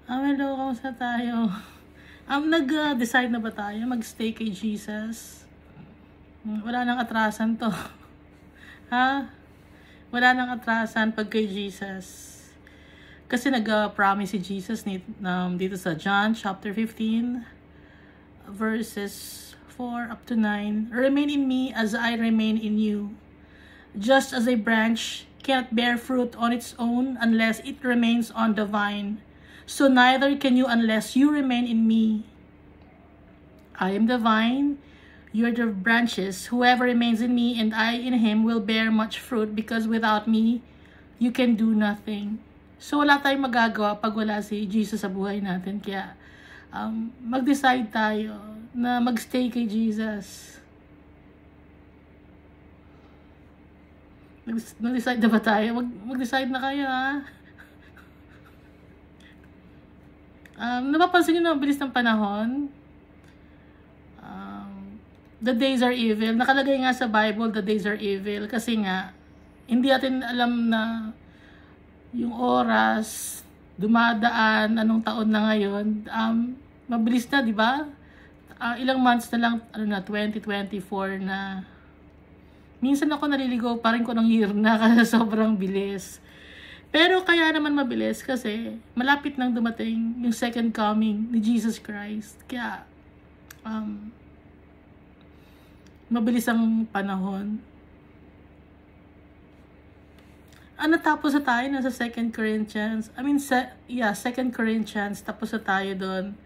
Hello, kamusta tayo? Nag-decide na ba tayo mag-stay kay Jesus? Wala nang atrasan to. Ha? Wala nang atrasan pag kay Jesus. Kasi nag-promise si Jesus dito sa John chapter 15, verses 4 up to 9. Remain in me as I remain in you. Just as a branch can't bear fruit on its own unless it remains on the vine, so neither can you unless you remain in me. I am the vine, you are the branches. Whoever remains in me and I in him will bear much fruit, because without me, you can do nothing. So wala tayong magagawa pag wala si Jesus sa buhay natin. Kaya mag-decide tayo na mag-stay kay Jesus. Mag-decide na ba tayo? Mag-decide na kayo, ha? Napapansin nyo na ang bilis ng panahon? The days are evil. Nakalagay nga sa Bible, the days are evil. Kasi nga, hindi natin alam na yung oras, dumadaan, anong taon na ngayon. Mabilis na, di ba? Ilang months na lang, 2024 na. Minsan ako naliligaw pa rin ko ng year na kasi sobrang bilis. Pero kaya naman mabilis kasi malapit nang dumating yung second coming ni Jesus Christ. Kaya mabilis ang panahon. Natapos na tayo na sa 2 Corinthians. 2 Corinthians. Tapos na tayo doon.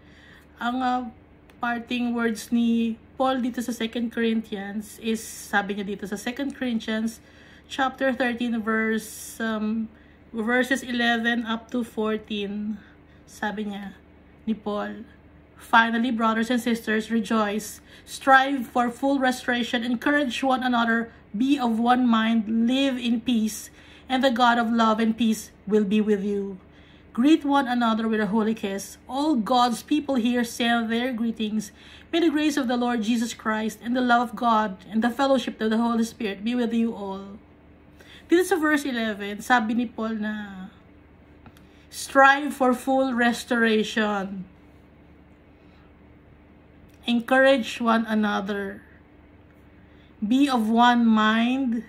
Ang parting words ni Paul dito sa 2 Corinthians is, sabi niya dito sa 2 Corinthians chapter 13 verses 11 up to 14, sabi niya ni Paul, finally, brothers and sisters, rejoice, strive for full restoration, encourage one another, be of one mind, live in peace, and the God of love and peace will be with you. Greet one another with a holy kiss. All God's people here send their greetings. May the grace of the Lord Jesus Christ and the love of God and the fellowship of the Holy Spirit be with you all. Dito sa verse 11, sabi ni Paul na strive for full restoration. Encourage one another. Be of one mind.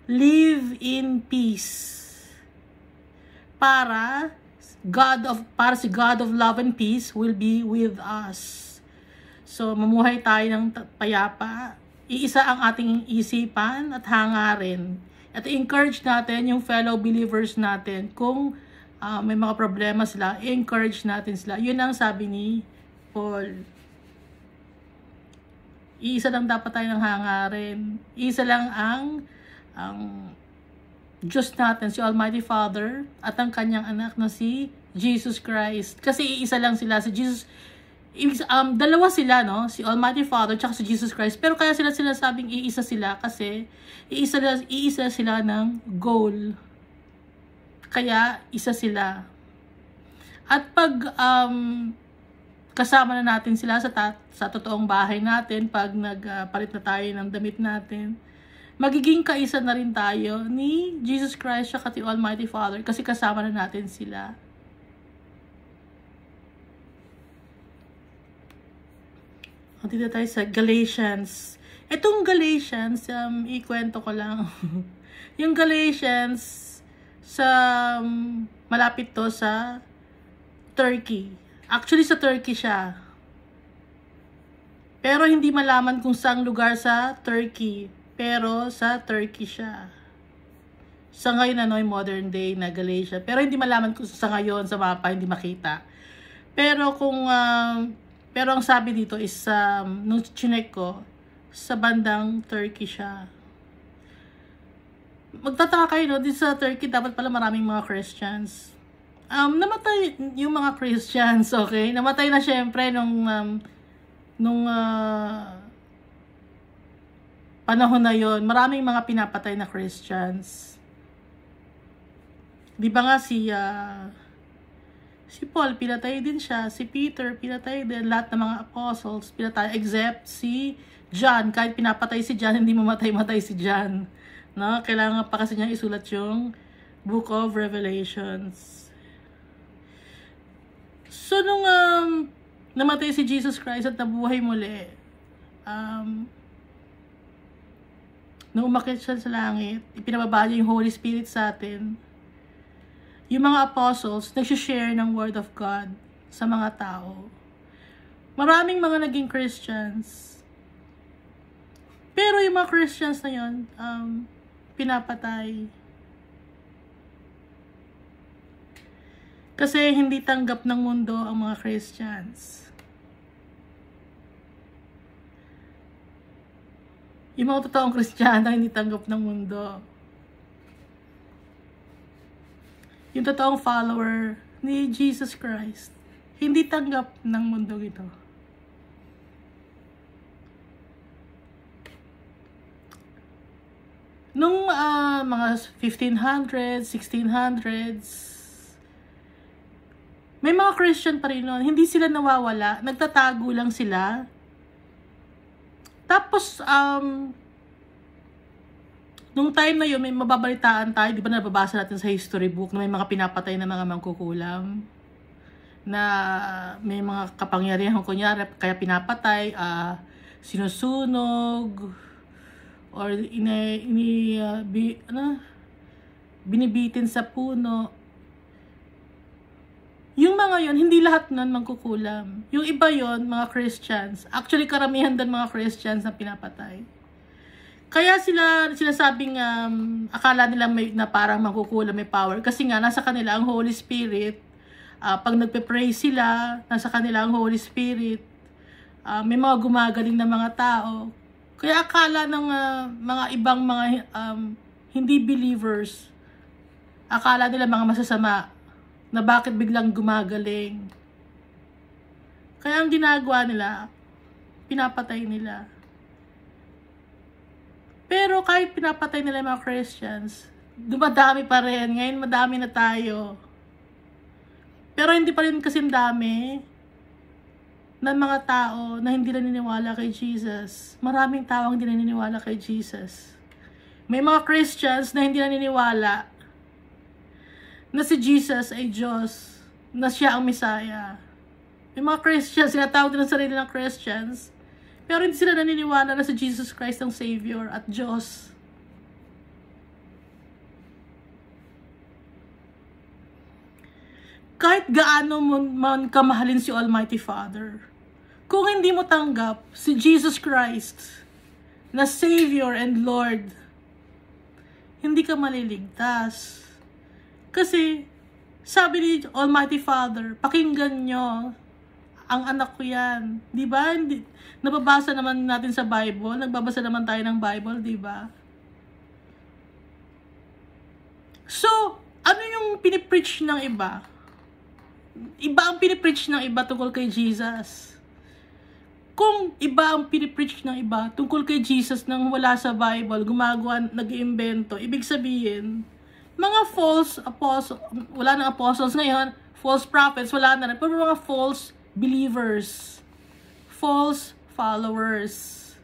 Live in peace. Para si God of love and peace will be with us. So, mamuhay tayo ng payapa. Iisa ang ating isipan at hangarin. At i-encourage natin yung fellow believers natin. Kung may mga problema sila, i-encourage natin sila. Yun ang sabi ni Paul. Iisa lang dapat tayo ng hangarin. Iisa lang ang Diyos natin, si Almighty Father, at ang kanyang anak na si Jesus Christ. Kasi iisa lang sila, si Jesus. Dalawa sila, no? Si Almighty Father tsaka si Jesus Christ. Pero kaya sila sabing iisa sila kasi iisa sila ng goal. Kaya isa sila. At pag kasama na natin sila sa totoong bahay natin, pag nagpalit na tayo ng damit natin, magiging kaisa na rin tayo ni Jesus Christ at ni Almighty Father kasi kasama na natin sila. Dito tayo sa Galatians. Itong Galatians, ikwento ko lang. Yung Galatians, malapit to sa Turkey. Actually, sa Turkey siya. Pero hindi malaman kung saang lugar sa Turkey. Pero sa Turkey siya. Sa ngayon, yung modern day na Galatia. Pero hindi malaman kung sa ngayon, sa mapa, hindi makita. Pero pero ang sabi dito is, nung chinek ko, sa bandang Turkey siya. Magtataka kayo, no? Dito sa Turkey, dapat pala maraming mga Christians. Namatay yung mga Christians, okay? Namatay na syempre nung panahon na yon. Maraming mga pinapatay na Christians. Di ba nga si Paul, pinatay din siya. Si Peter, pinatay din. Lahat ng mga apostles, pinatay. Except si John. Kahit pinapatay si John, hindi mamatay-matay si John. No? Kailangan pa kasi niya isulat yung Book of Revelations. So, nung namatay si Jesus Christ at nabuhay muli, nung umakyat siya sa langit, ipinababa niya yung Holy Spirit sa atin, yung mga apostles, nagsishare ng Word of God sa mga tao. Maraming mga naging Christians. Pero yung mga Christians na yun, pinapatay. Kasi hindi tanggap ng mundo ang mga Christians. Yung mga totoong Kristiyano hindi tanggap ng mundo. Yung totoong follower ni Jesus Christ, hindi tanggap ng mundo ito. Nung mga 1500s, 1600s, may mga Christian pa rin noon. Hindi sila nawawala. Nagtatago lang sila. Tapos, nung time na yun, may mababalitaan tayo. Di ba nababasa natin sa history book na may mga pinapatay na mga mangkukulam? Na may mga kapangyarihan, kunyari, kaya pinapatay, sinusunog, or binibitin sa puno. Yung mga yon, hindi lahat nun mangkukulam. Yung iba yon, mga Christians. Actually, karamihan din mga Christians na pinapatay. Kaya sila sabing akala nila na parang mangkukulam, may power. Kasi nga, nasa kanila ang Holy Spirit. Pag nagpe-pray sila, nasa kanila ang Holy Spirit. May mga gumagaling na mga tao. Kaya akala ng mga ibang mga hindi believers, akala nila mga masasama, na bakit biglang gumagaling. Kaya ang ginagawa nila, pinapatay nila. Pero kahit pinapatay nila yung mga Christians, dumadami pa rin. Ngayon madami na tayo. Pero hindi pa rin kasing dami ng mga tao na hindi naniniwala kay Jesus. Maraming tao hindi naniniwala kay Jesus. May mga Christians na hindi naniniwala na si Jesus ay Diyos, na siya ang Messiah. May mga Christians, sinatawag din ang sarili ng Christians, pero hindi sila naniniwala na si Jesus Christ ang Savior at Diyos. Kahit gaano mo man kamahalin si Almighty Father, kung hindi mo tanggap si Jesus Christ na Savior and Lord, hindi ka maliligtas. Kasi, sabi ni Almighty Father, pakinggan nyo, ang anak ko yan. Diba? Nababasa naman natin sa Bible, nagbabasa naman tayo ng Bible, diba? So, ano yung pinipreach ng iba? Iba ang pinipreach ng iba tungkol kay Jesus. Kung iba ang pinipreach ng iba tungkol kay Jesus nang wala sa Bible, gumagawa, nag-iimbento, ibig sabihin, mga false apostles, wala nang apostles ngayon, false prophets, wala na rin, pero mga false believers, false followers,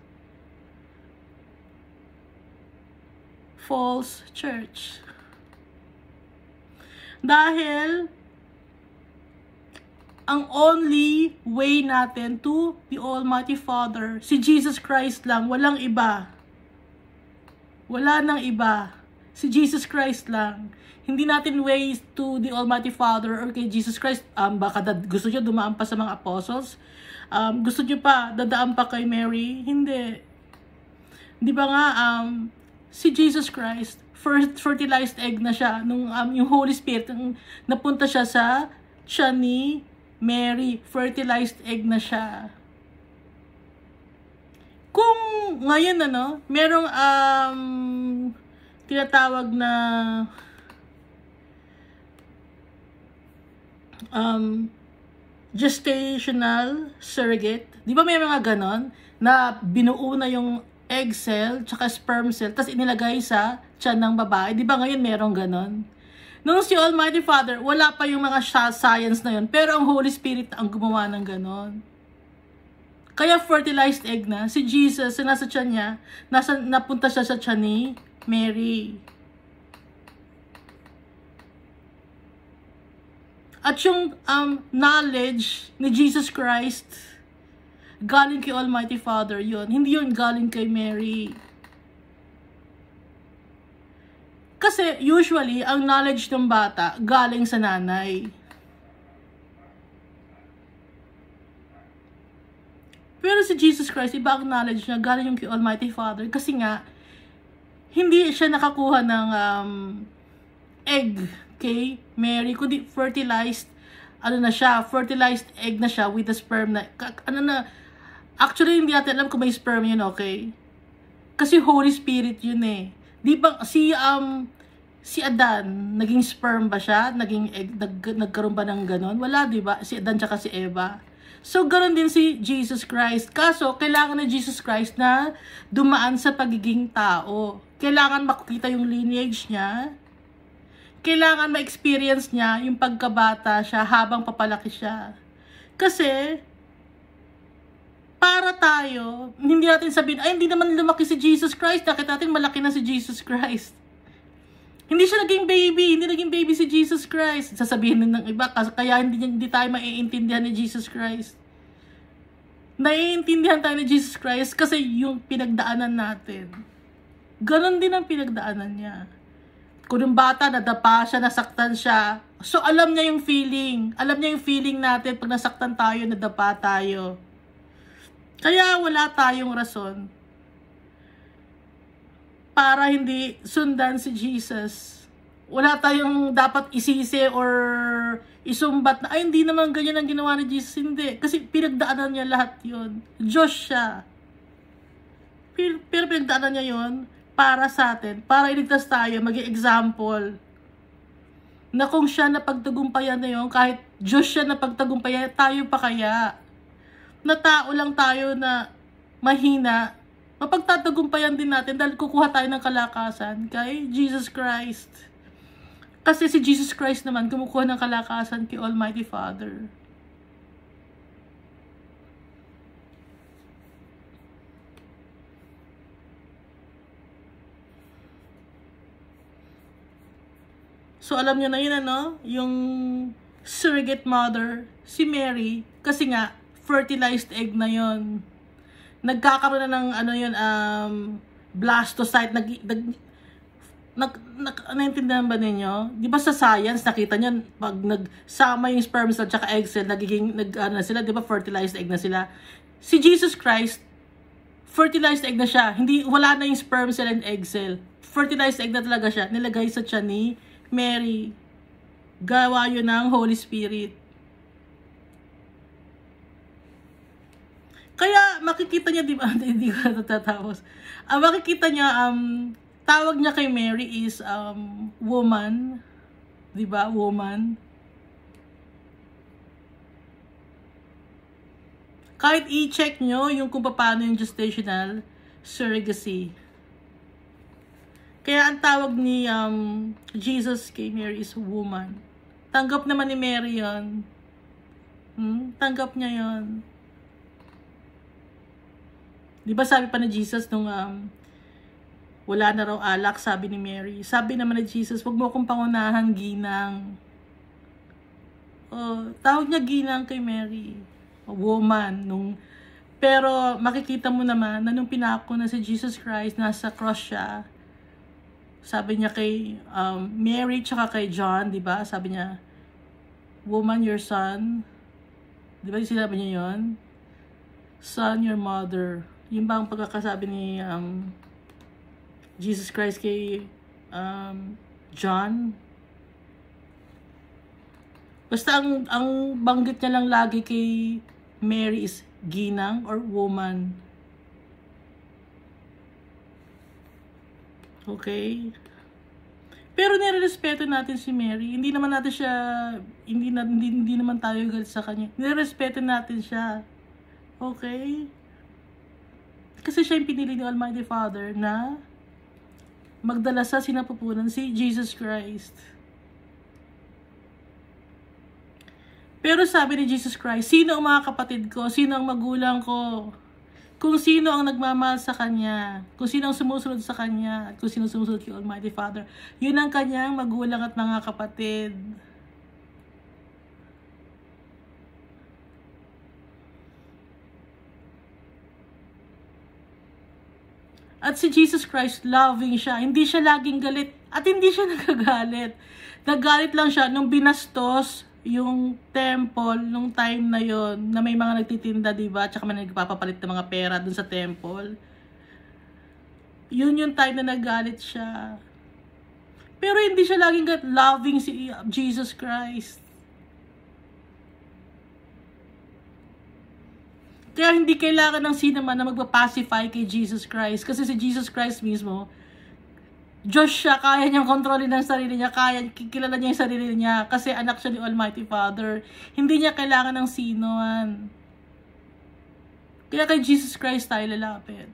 false church. Dahil, ang only way natin to the Almighty Father, si Jesus Christ lang, walang iba. Wala nang iba. Si Jesus Christ lang. Hindi natin ways to the Almighty Father or kay Jesus Christ. Baka gusto nyo dumaan pa sa mga apostles. Gusto nyo pa, dadaan pa kay Mary. Hindi. Di ba nga, si Jesus Christ, first fertilized egg na siya. Nung yung Holy Spirit, napunta siya sa tiyan ni Mary. Fertilized egg na siya. Kung ngayon, merong tinatawag na gestational surrogate. Di ba may mga ganon na binuo na yung egg cell tsaka sperm cell tapos inilagay sa tiyan ng babae? Di ba ngayon merong ganon? Nung si Almighty Father, wala pa yung mga science na yun, pero ang Holy Spirit ang gumawa ng ganon. Kaya fertilized egg na. Si Jesus, nasa tiyan niya, napunta siya sa tiyan ni Mary. At yung knowledge ni Jesus Christ, galing kay Almighty Father yun. Hindi yun galing kay Mary. Kasi usually, ang knowledge ng bata galing sa nanay. Pero si Jesus Christ, iba ang knowledge niya, galing yung kay Almighty Father. Kasi nga, hindi siya nakakuha ng egg kay Mary, kundi fertilized, fertilized egg na siya with the sperm na, actually hindi natin alam kung may sperm yun, okay? Kasi Holy Spirit yun eh. Di ba, si Adan, naging sperm ba siya? Naging egg, nagkaroon ba ng ganon? Wala, di ba? Si Adan tsaka si Eva. So, ganoon din si Jesus Christ. Kaso, kailangan na Jesus Christ na dumaan sa pagiging tao. Kailangan makita yung lineage niya. Kailangan ma-experience niya yung pagkabata siya habang papalaki siya. Kasi, para tayo, hindi natin sabihin, ay, hindi naman lumaki si Jesus Christ. Nakita natin malaki na si Jesus Christ. Hindi siya naging baby. Hindi naging baby si Jesus Christ. Sasabihin din ng iba, kaya hindi tayo maiintindihan ni Jesus Christ. Naiintindihan tayo ni Jesus Christ kasi yung pinagdaanan natin. Ganon din ang pinagdaanan niya. Kung yung bata, nadapa siya, nasaktan siya. So, alam niya yung feeling. Alam niya yung feeling natin pag nasaktan tayo, nadapa tayo. Kaya wala tayong rason para hindi sundan si Jesus. Wala tayong dapat isisi or isumbat na, ay, hindi naman ganyan ang ginawa ni Jesus. Hindi. Kasi pinagdaanan niya lahat yun. Diyos siya. Pero pinagdaanan niya yun para sa atin. Para iligtas tayo, maging example. Na kung siya napagtagumpayan na yun, kahit Diyos siya napagtagumpayan, tayo pa kaya? Na tao lang tayo na mahina, mapagtatagumpayan din natin dahil kukuha tayo ng kalakasan kay Jesus Christ. Kasi si Jesus Christ naman kumukuha ng kalakasan kay Almighty Father. So alam niyo na yun, yung surrogate mother, si Mary, kasi nga fertilized egg na yon. Nagkakaroon na ng blastocyte, naintindihan ba ninyo? Di ba sa science, nakita nyo, pag nagsama yung sperm cell at egg cell, na sila, di ba fertilized egg na sila? Si Jesus Christ, fertilized egg na siya. Wala na yung sperm cell and egg cell. Fertilized egg na talaga siya. Nilagay sa tiyan ni Mary. Gawa yun ng Holy Spirit. Kaya makikita niya, di ba? Hindi ko natatapos. Makikita niya, tawag niya kay Mary is woman. Di ba? Woman. Kahit i-check nyo yung kung paano yung gestational surrogacy. Kaya ang tawag ni Jesus kay Mary is woman. Tanggap naman ni Mary yun. Tanggap niya yun. Di ba sabi pa ni Jesus nung wala na raw alak, sabi ni Mary. Sabi naman ni Jesus, wag mo akong pangunahan, ginang. Tawag niya ginang kay Mary. Woman. Pero makikita mo naman na nung pinako na si Jesus Christ, nasa cross siya. Sabi niya kay Mary tsaka kay John, di ba? Sabi niya, woman, your son. Di ba sinabi niya yun? Son, your mother. Yung ba ang pagkakasabi ni Jesus Christ kay John? Basta ang banggit niya lang lagi kay Mary is ginang or woman. Okay? Pero nirerespeto natin si Mary. Hindi naman natin siya, hindi naman tayo galit sa kanya. Nirerespeto natin siya. Okay? Kasi siya yung pinili ni Almighty Father na magdala sa sinapupunan si Jesus Christ. Pero sabi ni Jesus Christ, sino ang mga kapatid ko? Sino ang magulang ko? Kung sino ang nagmamahal sa Kanya, kung sino ang sumusunod sa Kanya, at kung sino sumusunod kay Almighty Father, yun ang Kanyang magulang at mga kapatid. At si Jesus Christ, loving siya. Hindi siya laging galit. At hindi siya nagagalit. Nagalit lang siya nung binastos yung temple nung time na yon na may mga nagtitinda, diba? Tsaka may nagpapapalit ng mga pera dun sa temple. Yun yung time na nagalit siya. Pero hindi siya laging loving si Jesus Christ. Kaya hindi kailangan ng sino man na magpapacify kay Jesus Christ. Kasi si Jesus Christ mismo, Diyos siya, kaya niyang kontrolin ang sarili niya, kaya kilala niya yung sarili niya, kasi anak siya ni Almighty Father. Hindi niya kailangan ng sinoan. Kaya kay Jesus Christ tayo lalapit.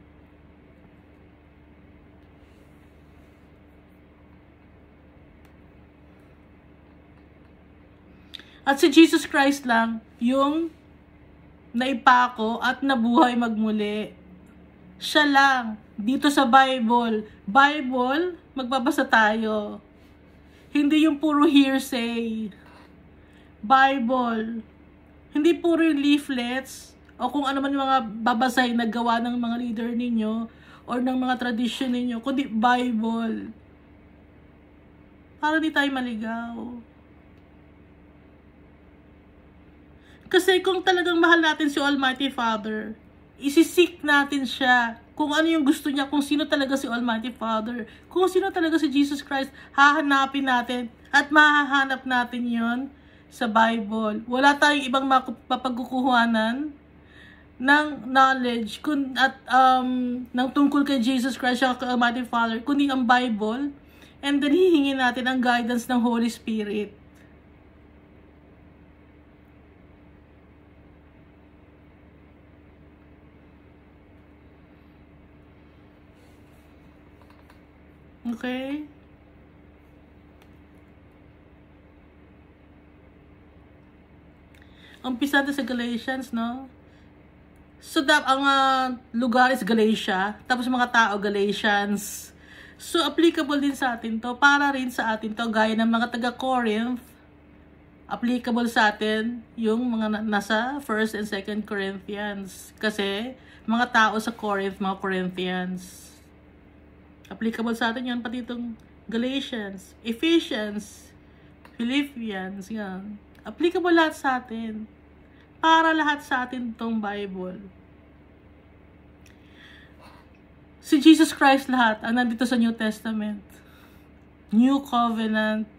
At si Jesus Christ lang, yung naipako at nabuhay magmuli. Siya lang. Dito sa Bible, magbabasa tayo. Hindi yung puro hearsay. Bible. Hindi puro yung leaflets o kung ano man yung mga babasahin na gawa ng mga leader ninyo or ng mga tradition ninyo, kundi Bible. Para di tayo maligaw. Kasi kung talagang mahal natin si Almighty Father, isisik natin siya kung ano yung gusto niya, kung sino talaga si Almighty Father, kung sino talaga si Jesus Christ, hahanapin natin at mahahanap natin yon sa Bible. Wala tayong ibang mapagkukuhanan ng knowledge at ng tungkol kay Jesus Christ at kay Almighty Father, kundi ang Bible, and then hihingin natin ang guidance ng Holy Spirit. Okay? Umpisa sa Galatians, no? So, ang lugar is Galatia, tapos mga tao, Galatians. So, applicable din sa atin to, para rin sa atin to, gaya ng mga taga-Corinth, applicable sa atin yung mga nasa 1st and 2nd Corinthians. Kasi, mga tao sa Corinth, mga Corinthians. Applicable sa atin yan, pati itong Galatians, Ephesians, Philippians, yan. Applicable lahat sa atin. Para lahat sa atin itong Bible. Si Jesus Christ lahat ang nandito sa New Testament. New Covenant.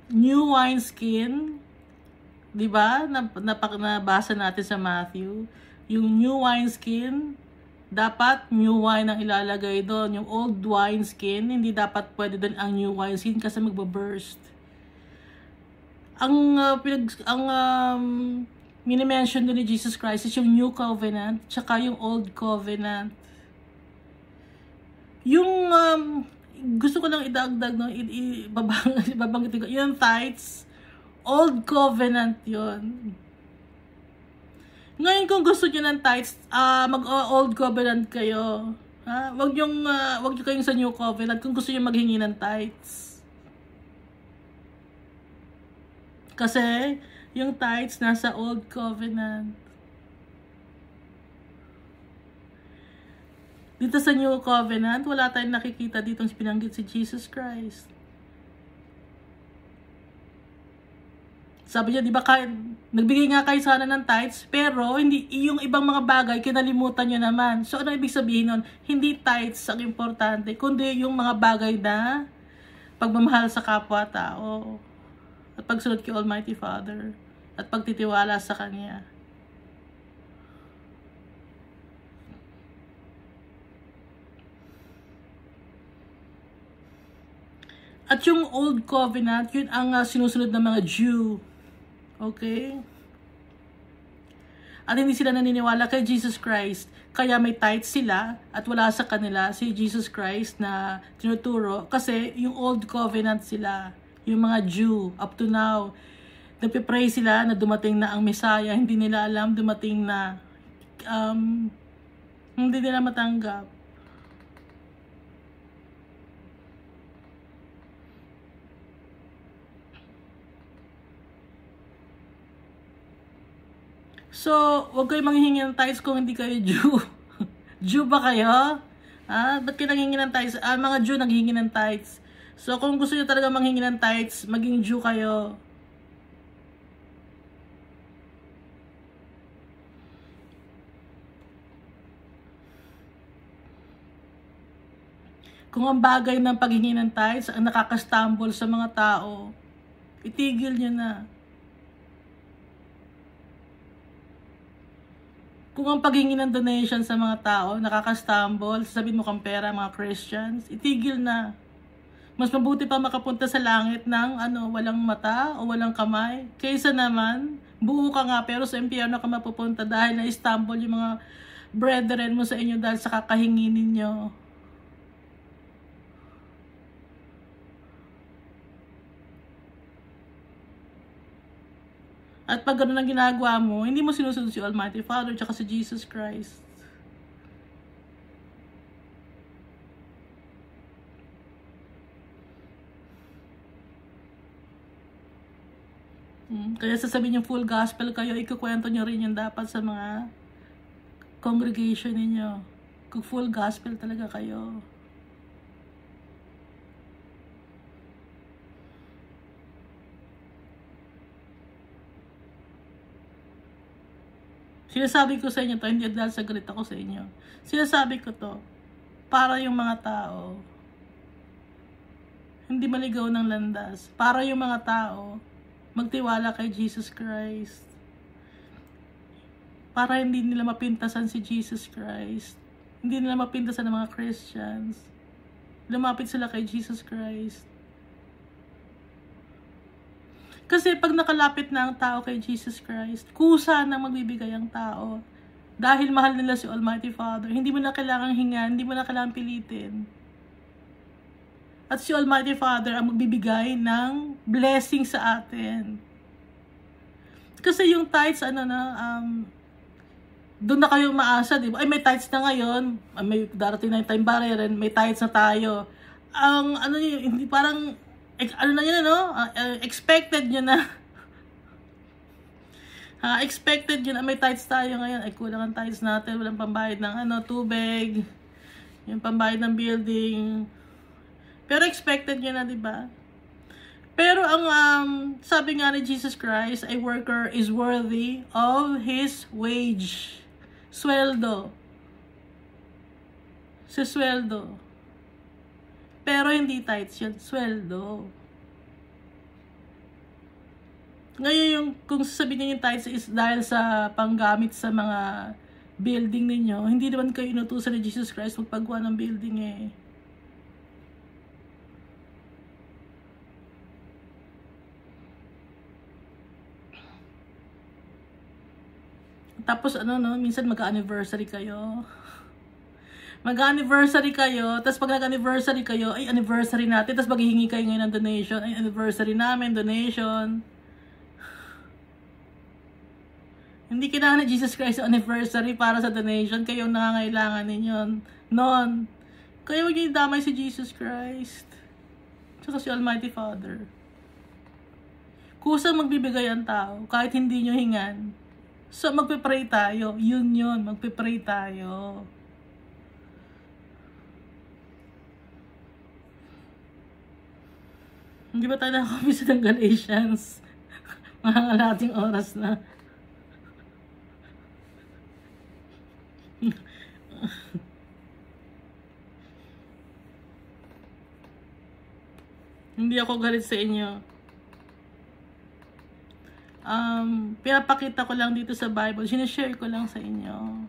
New wineskin. Diba? Nabasa natin sa Matthew. Yung new wineskin, dapat new wine ang ilalagay doon. Yung old wineskin, hindi dapat pwede doon ang new wineskin kasi magbaburst. Ang minimension doon ni Jesus Christ is yung new covenant, tsaka yung old covenant. Yung gusto ko lang idagdag, no, babanggitin ko, yung tithes, old covenant yon. Ngayon kung gusto niyo ng tithes, mag-old covenant kayo. Ha? Wag niyo kayong sa new covenant kung gusto niyo maghingi ng tithes. Kasi yung tithes nasa old covenant. Dito sa new covenant, wala tayong nakikita ditong pinanggit si Jesus Christ. Sabi niya, di ba, nagbigay nga kayo sana ng tithes, pero hindi, yung ibang mga bagay, kinalimutan nyo naman. So, ano ibig sabihin nun? Hindi tithes ang importante, kundi yung mga bagay na pagmamahal sa kapwa-tao, at pagsunod kay Almighty Father, at pagtitiwala sa Kanya. At yung Old Covenant, yun ang sinusunod ng mga Jew. Okay? At hindi sila naniniwala kay Jesus Christ. Kaya may tithes sila at wala sa kanila si Jesus Christ na tinuturo. Kasi yung Old Covenant sila, yung mga Jew, up to now, nagpipray sila na dumating na ang Messiah. Hindi nila alam dumating na. Hindi nila matanggap. So, huwag kayo manghihingi ng tithes kung hindi kayo Jew. Jew ba kayo? Ba't kayo nanghingi ng tithes? Mga Jew nanghingi ng tithes. So, kung gusto nyo talaga manghingi ng tithes, maging Jew kayo. Kung ang bagay ng paghingi ng tithes ang nakakastumble sa mga tao, itigil nyo na. Kung ang paghingi ng donation sa mga tao nakakastumble, sasabihin mo kang pera mga Christians, itigil na. Mas mabuti pa makapunta sa langit ng walang mata o walang kamay, kaysa naman buo ka nga pero sa impyerno ka mapupunta dahil na-stumble yung mga brethren mo sa inyo dahil sa kakahingi ninyo. At pag gano'n ang ginagawa mo, hindi mo sinusunod si Almighty Father tsaka si Jesus Christ. Kaya sasabihin yung full gospel kayo, ikukwento nyo rin yung dapat sa mga congregation ninyo. Kung full gospel talaga kayo. Sinasabi ko sa inyo to, hindi dahil sa galit ako sa inyo. Sinasabi ko to, para yung mga tao, hindi maligaw ng landas. Para yung mga tao, magtiwala kay Jesus Christ. Para hindi nila mapintasan si Jesus Christ. Hindi nila mapintasan ng mga Christians. Lumapit sila kay Jesus Christ. Kasi pag nakalapit na ang tao kay Jesus Christ, kusa na magbibigay ang tao. Dahil mahal nila si Almighty Father. Hindi mo na kailangang hingan, hindi mo na kailangang pilitin. At si Almighty Father ang magbibigay ng blessing sa atin. Kasi yung tithes, doon na kayo maasa, di ba? Ay, may tithes na ngayon. May darating na yung time barrier, may tithes na tayo. Hindi parang, expected nyo na. Expected nyo na may tithes tayo ngayon. Ay, kulang ang tithes natin. Walang pambayad ng tubig. Yung pambayad ng building. Pero expected nyo na, di ba? Pero ang sabi nga ni Jesus Christ, a worker is worthy of his wage. Sweldo. Sa sweldo. Pero hindi tithes yun, sweldo. Ngayon, kung sasabihin niyo yung tithes is dahil sa panggamit sa mga building ninyo, hindi naman kayo inutusan ni Jesus Christ magpagawa ng building eh. Tapos minsan mag-anniversary kayo. Mag-anniversary kayo, tapos pag nag-anniversary kayo, ay anniversary natin, tapos maghihingi kayo ngayon ng donation, ay anniversary namin, donation. Hindi kailangan ni Jesus Christ anniversary para sa donation, kayo ang nangangailangan ninyo. Non. Kaya huwag niyo damay si Jesus Christ. Tsaka si Almighty Father. Kusang magbibigay ang tao, kahit hindi nyo hingan. So, magpe-pray tayo. Yun, magpe-pray tayo. Hindi ba tayo nakakabisa ng Galatians? Mga kalating oras na. Hindi ako galit sa inyo. Pinapakita ko lang dito sa Bible. Sinashare ko lang sa inyo.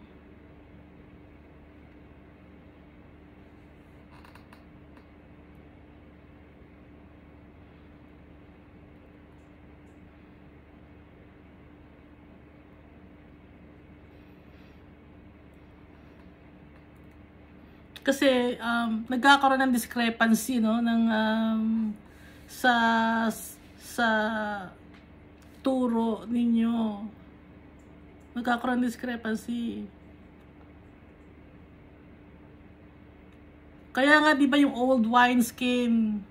Kasi nagkakaroon ng discrepancy sa turo ninyo. Nagkakaroon ng discrepancy. Kaya nga 'di ba yung old wineskin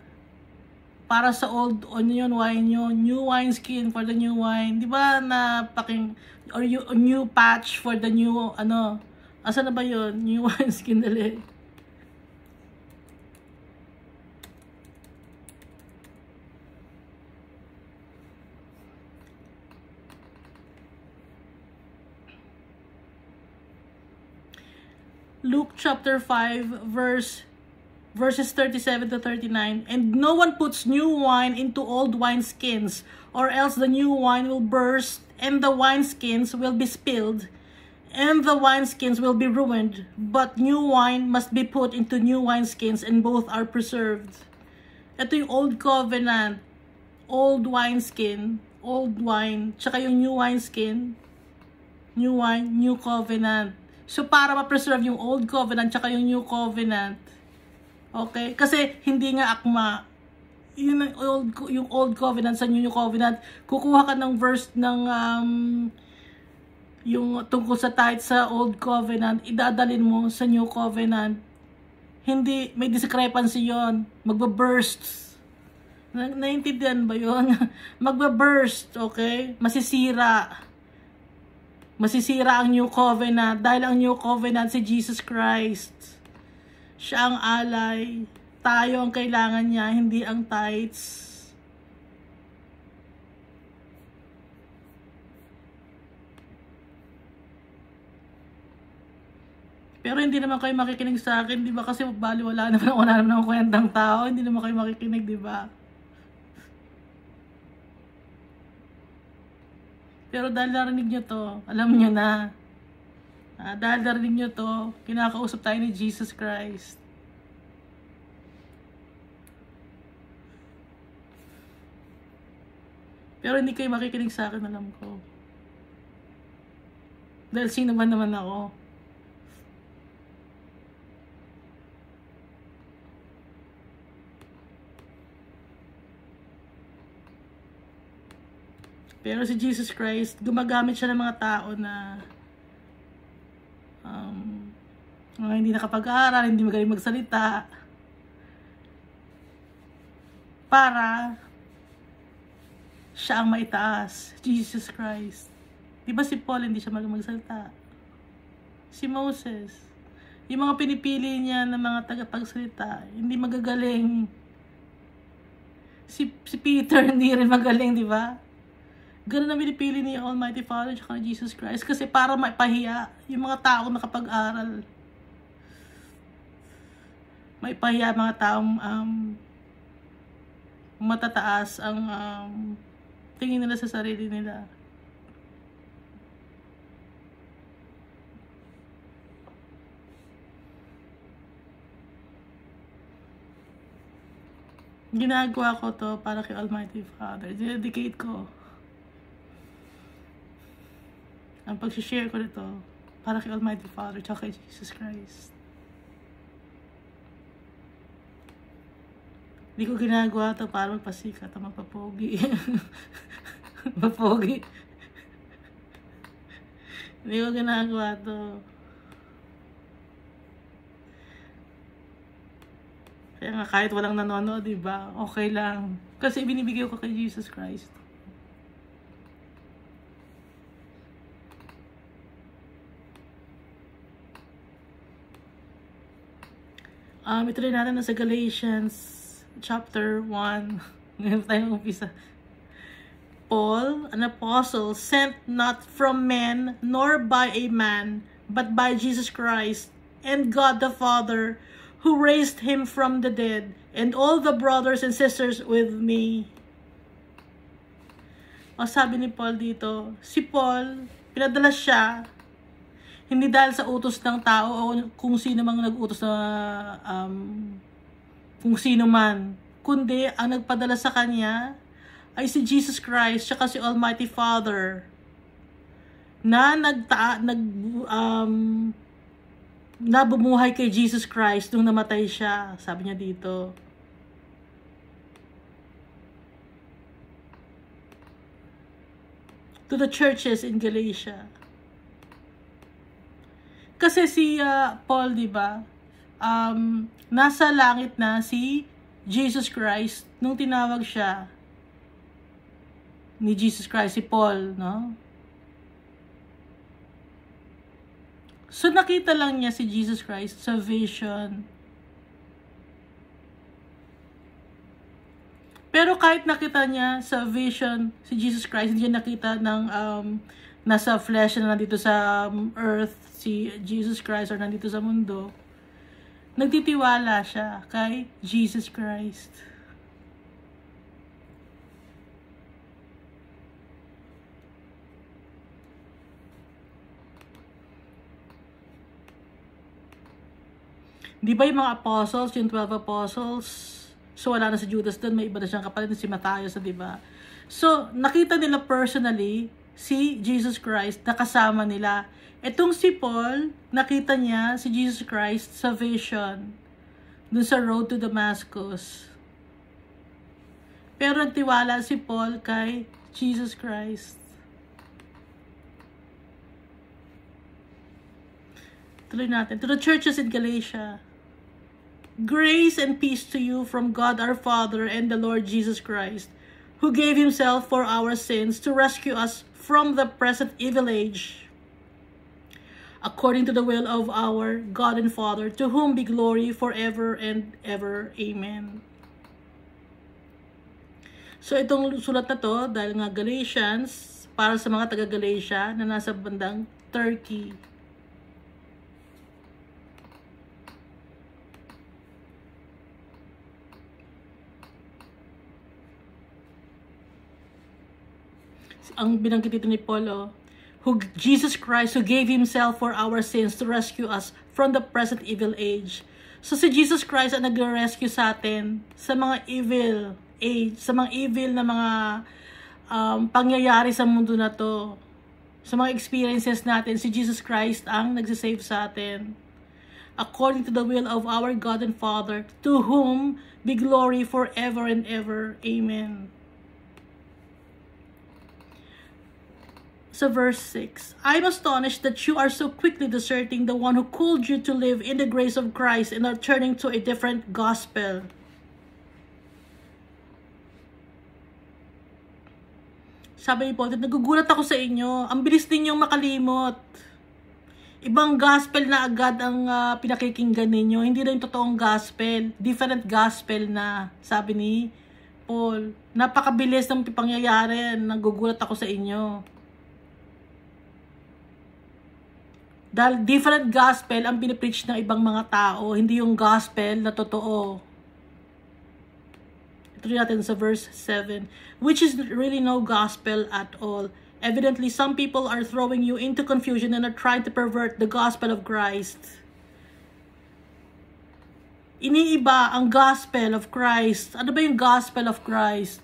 para sa old onion wine nyo, new wine skin for the new wine. Di ba na or new patch for the new, asa na ba yun? New wine skin dali. Luke chapter 5 verses 37 to 39. And no one puts new wine into old wineskins, or else the new wine will burst, and the wineskins will be spilled, and the wineskins will be ruined. But new wine must be put into new wineskins, and both are preserved. Ito yung old covenant, old wineskin, old wine, tsaka yung new wineskin, new wine, new covenant. So, para ma-preserve yung old covenant tsaka yung new covenant. Okay? Kasi, hindi nga akma. Yung old covenant sa new covenant, kukuha ka ng verse ng yung tungkol sa tithe sa old covenant, idadalin mo sa new covenant. Hindi, may discrepancy yon. Magbaburst. Naintindihan ba yun? Magbaburst, okay? Masisira. Masisira ang new covenant dahil ang new covenant si Jesus Christ. Siya ang alay. Tayo ang kailangan niya, hindi ang tithes. Pero hindi naman kayo makikinig sa akin, di ba? Kasi wala naman ng kwentang tao. Hindi naman kayo makikinig, di ba? Pero dahil narinig nyo to, alam nyo na. Dahil narinig nyo to, kinakausap tayo ni Jesus Christ. Pero hindi kayo makikinig sa akin, alam ko. Dahil sino man naman ako. Pero si Jesus Christ, gumagamit siya ng mga tao na hindi nakapag-aaral, hindi magaling magsalita, para siya ang maitaas. Jesus Christ. Diba si Paul hindi siya magaling magsalita? Si Moses. Yung mga pinipili niya ng mga tagapagsalita, hindi magagaling. Si Peter hindi rin magaling, di ba? Ganun na pinipili ni Almighty Father at Jesus Christ kasi para maipahiya yung mga taong nakapag-aral. Maipahiya mga taong matataas ang tingin nila sa sarili nila. Ginagawa ko to para kay Almighty Father. Dedicate ko ang pag-share ko nito para kay Almighty Father at kay Jesus Christ. Hindi ko ginagawa to para magpasikat o magpapogi. Mapogi. Hindi ko ginagawa to. Kaya nga kahit walang nanonood, diba? Okay lang. Kasi binibigay ko kay Jesus Christ. Ito rin natin sa Galatians chapter 1. Ngayon tayong umpisa. Paul, an apostle, sent not from men, nor by a man, but by Jesus Christ, and God the Father, who raised him from the dead, and all the brothers and sisters with me. O sabi ni Paul dito, si Paul, pinadala siya, hindi dahil sa utos ng tao o kung sino mang nag-utos na kung sino man, kundi ang nagpadala sa kanya ay si Jesus Christ at si Almighty Father na nabumuhay kay Jesus Christ nung namatay siya. Sabi niya dito. To the churches in Galatia. Kasi si Paul, di ba? Nasa langit na si Jesus Christ nung tinawag siya ni Jesus Christ, si Paul, no? So, nakita lang niya si Jesus Christ sa vision. Pero kahit nakita niya sa vision si Jesus Christ, hindi niya nakita ng nasa flesh na nandito sa earth, si Jesus Christ, or nandito sa mundo, nagtitiwala siya kay Jesus Christ. Di ba yung mga apostles, yung 12 apostles, so wala na si Judas doon, may iba na siyang kapatid, si Matthias, di ba? So, nakita nila personally si Jesus Christ na kasama nila. Etong si Paul, nakita niya si Jesus Christ sa vision dun sa road to Damascus. Pero nagtiwala si Paul kay Jesus Christ. Tuloy natin. To the churches in Galatia, grace and peace to you from God our Father and the Lord Jesus Christ, who gave himself for our sins to rescue us from the present evil age, according to the will of our God and Father, to whom be glory forever and ever. Amen. So itong sulat na to, dahil nga Galatians, para sa mga taga-Galatia na nasa bandang Turkey. Ang binanggit dito ni Paul, Jesus Christ, who gave himself for our sins to rescue us from the present evil age. So si Jesus Christ ang nag-rescue sa atin sa mga evil age, sa mga evil na mga pangyayari sa mundo na to. Sa mga experiences natin, si Jesus Christ ang nagsisave sa atin. According to the will of our God and Father, to whom be glory forever and ever. Amen. So verse 6, I'm astonished that you are so quickly deserting the one who called you to live in the grace of Christ and are turning to a different gospel. Sabi ni Paul, nagugulat ako sa inyo. Ang bilis ninyong makalimot. Ibang gospel na agad ang pinakikinggan ninyo. Hindi na yung totoong gospel. Different gospel na, sabi ni Paul. Napakabilis ng pangyayari. Nagugulat ako sa inyo. Dahil different gospel ang pinipreach ng ibang mga tao, hindi yung gospel na totoo. Ito natin sa verse 7, which is really no gospel at all. Evidently, some people are throwing you into confusion and are trying to pervert the gospel of Christ. Iniiba ang gospel of Christ. Ano ba yung gospel of Christ?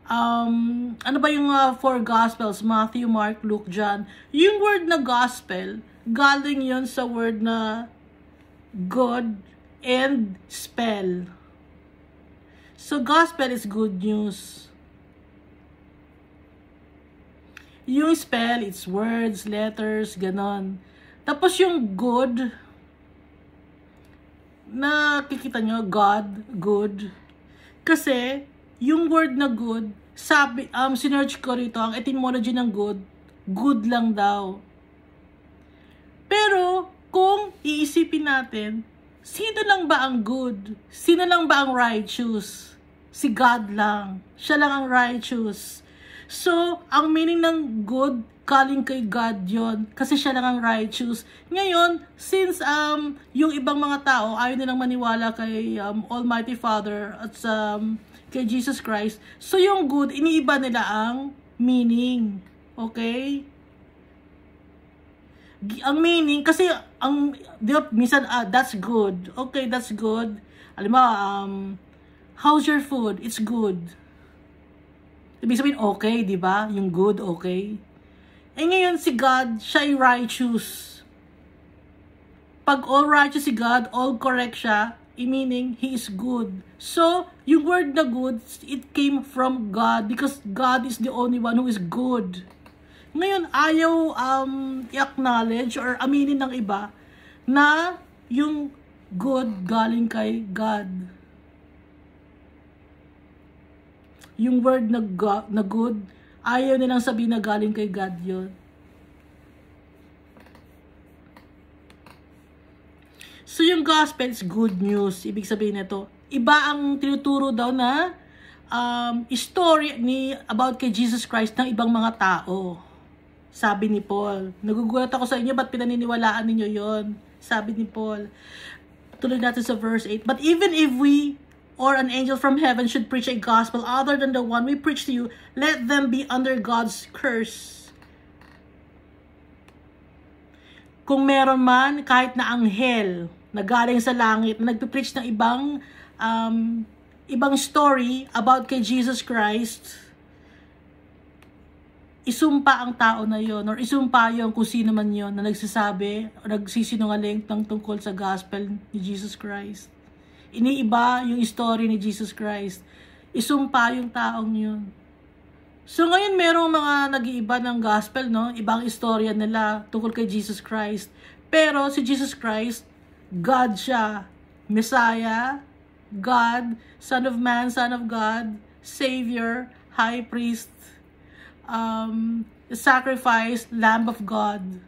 Ano ba yung four gospels? Matthew, Mark, Luke, John. Yung word na gospel, galing yon sa word na good and spell. So, gospel is good news. Yung spell, it's words, letters, ganon. Tapos yung good, nakikita nyo, God, good. Kasi, yung word na good, sabi, sinerch ko rito, ang etymology ng good, good lang daw. Pero, kung iisipin natin, sino lang ba ang good? Sino lang ba ang righteous? Si God lang. Siya lang ang righteous. So, ang meaning ng good, galing kay God yon, kasi siya lang ang righteous. Ngayon, since yung ibang mga tao ayaw nilang maniwala kay Almighty Father at kay Jesus Christ, so yung good, iniiba nila ang meaning. Okay? Ang meaning, kasi minsan, that's good. Okay, that's good. Alam mo, how's your food? It's good. Ibig sabihin, okay, di ba? Yung good, okay. Eh ngayon, si God, siya ay righteous. Pag all righteous si God, all correct siya, meaning, He is good. So, yung word na good, it came from God because God is the only one who is good. Ngayon, ayaw i-acknowledge or aminin ng iba na yung good galing kay God. yung word na, na good, ayaw nilang sabihin na galing kay God yun. So yung gospel is good news. Ibig sabihin nito, iba ang tinuturo daw na story about kay Jesus Christ ng ibang mga tao. Sabi ni Paul. Nagugulat ako sa inyo, ba't pinaniniwalaan ninyo yon? Sabi ni Paul. Tuloy natin sa verse 8. But even if we or an angel from heaven should preach a gospel other than the one we preach to you, let them be under God's curse. Kung meron man, kahit na anghel na galing sa langit, na nagpipreach ng ibang story about kay Jesus Christ, isumpa ang tao na yon, or isumpa yung kung sino man yon na nagsasabi o nagsisinungaling ng tungkol sa gospel ni Jesus Christ. Iniiba yung story ni Jesus Christ. Isumpa yung taong yun. So ngayon merong mga nag-iiba ng gospel, no? Ibang istorya nila tungkol kay Jesus Christ. Pero si Jesus Christ, God siya. Messiah, God, Son of Man, Son of God, Savior, High Priest, sacrifice, Lamb of God.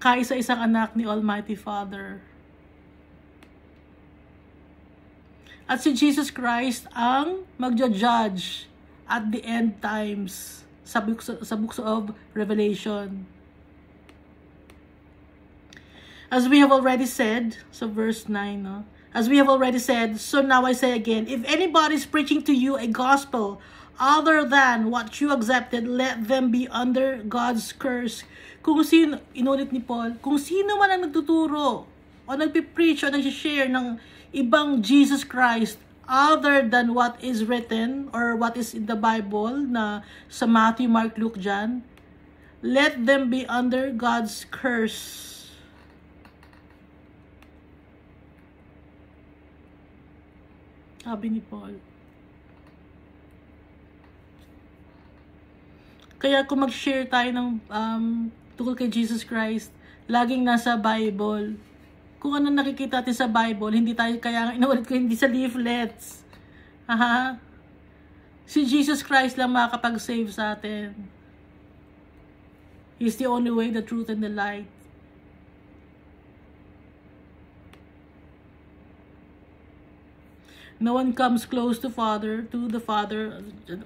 Kaisa-isang anak ni Almighty Father. At si Jesus Christ ang magja-judge at the end times sa books of Revelation. As we have already said, so verse 9, no? As we have already said, so now I say again, if anybody is preaching to you a gospel other than what you accepted, let them be under God's curse. Kung sino, inulit ni Paul, kung sino man ang nagtuturo o nagpipreach o nag-share ng ibang Jesus Christ other than what is written or what is in the Bible na sa Matthew, Mark, Luke, John, let them be under God's curse. Sabi ni Paul. Kaya kung mag-share tayo ng tungkol kay Jesus Christ, laging nasa Bible. Kung ano nakikita natin sa Bible, hindi tayo, kaya inuulit ko, hindi sa leaflets. Aha. Si Jesus Christ lang makakapag-save sa atin. He's the only way, the truth, and the light. No one comes close to the Father.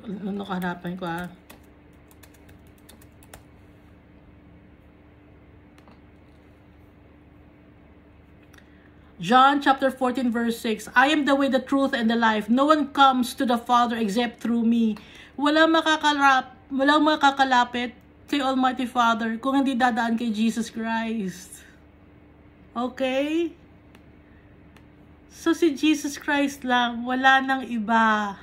Ano kahanapan ko John chapter 14 verse 6. I am the way, the truth, and the life. No one comes to the Father except through me. Walang makakalapit kay Almighty Father kung hindi dadaan kay Jesus Christ. Okay? So si Jesus Christ lang, wala nang iba.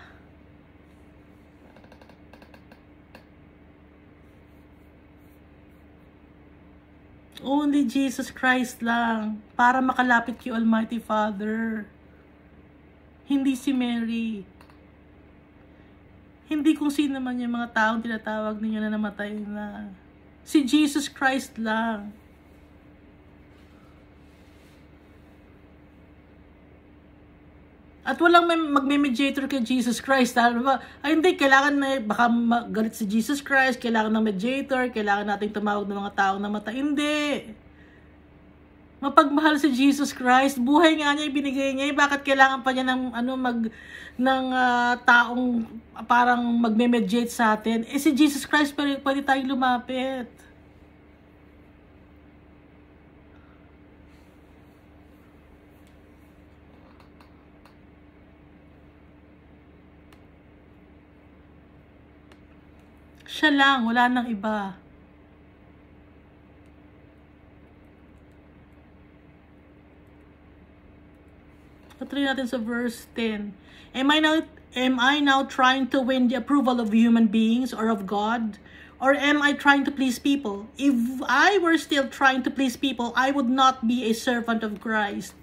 Only Jesus Christ lang para makalapit kay Almighty Father. Hindi si Mary. Hindi kung sino man yung mga taong tinatawag ninyo na namatay na. Si Jesus Christ lang. At walang magme-mediator kay Jesus Christ. Ay hindi, kailangan na, baka magalit si Jesus Christ, kailangan ng mediator, kailangan nating tumawag ng mga taong namatay. Hindi. Mapagmahal si Jesus Christ, buhay nga niya ibinigay niya. Bakit kailangan pa niya ng taong parang magme-mediate sa atin? Si Jesus Christ pwede tayong lumapit. Siya lang, wala nang iba. Patuloy natin sa verse 10. Am I now trying to win the approval of human beings or of God? Or am I trying to please people? If I were still trying to please people, I would not be a servant of Christ.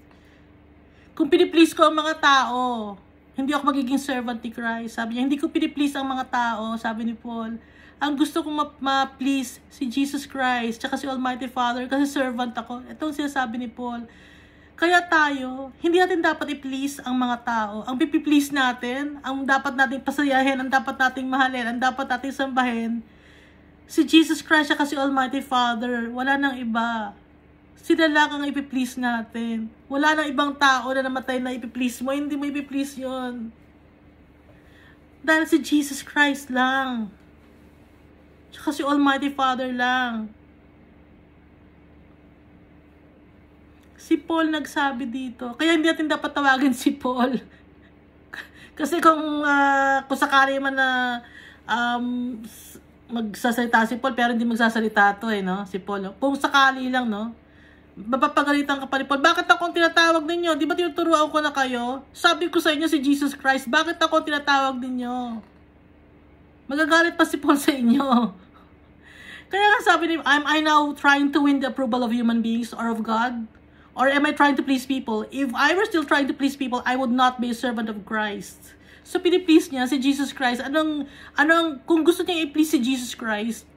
Kung piniplease ko ang mga tao, hindi ako magiging servant ni Christ. Sabi niya, hindi ko piniplease ang mga tao, sabi ni Paul. Ang gusto kong ma-please si Jesus Christ, tsaka si Almighty Father, kasi servant ako. Itong sinasabi ni Paul. Kaya tayo, hindi natin dapat i-please ang mga tao. Ang pipiplease natin, ang dapat nating pasayahin, ang dapat nating mahalin, ang dapat nating sambahin, si Jesus Christ siya kasi Almighty Father. Wala nang iba. Sila lang ang ipiplease natin. Wala nang ibang tao na namatay na ipiplease mo. Hindi mo ipiplease yun. Dahil si Jesus Christ lang. Tsaka si Almighty Father lang. Si Paul nagsabi dito. Kaya hindi natin dapat tawagin si Paul. Kasi kung sakali man na magsasalita si Paul, pero hindi magsasalita to no? Si Paul. Kung sakali lang, no? Mapapagalitan ka pa ni Paul. Bakit ako tinatawag ninyo? Di ba tinuturuan ko na kayo? Sabi ko sa inyo si Jesus Christ. Bakit ako tinatawag ninyo? Magagalit pa si Paul sa inyo. Kaya nga sabi niya, am I now trying to win the approval of human beings or of God? Or am I trying to please people? If I were still trying to please people, I would not be a servant of Christ. So, piniplease niya si Jesus Christ. Kung gusto niya i-please si Jesus Christ,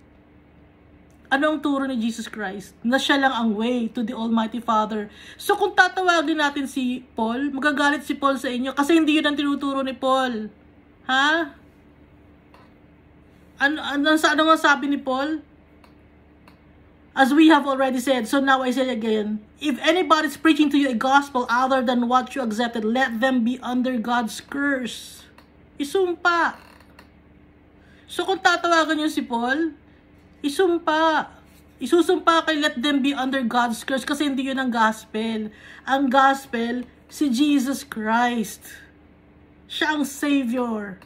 ano ang turo ni Jesus Christ? Na siya lang ang way to the Almighty Father. So, kung tatawagin natin si Paul, magagalit si Paul sa inyo kasi hindi yun ang tinuturo ni Paul. Ha? Ano nga sabi ni Paul? As we have already said, so now I say again, if anybody's preaching to you a gospel other than what you accepted, let them be under God's curse. Isumpa. So kung tatawagan niyo si Paul, isumpa. Isusumpa kay let them be under God's curse kasi hindi yun ang gospel. Ang gospel, si Jesus Christ. Siya ang Savior.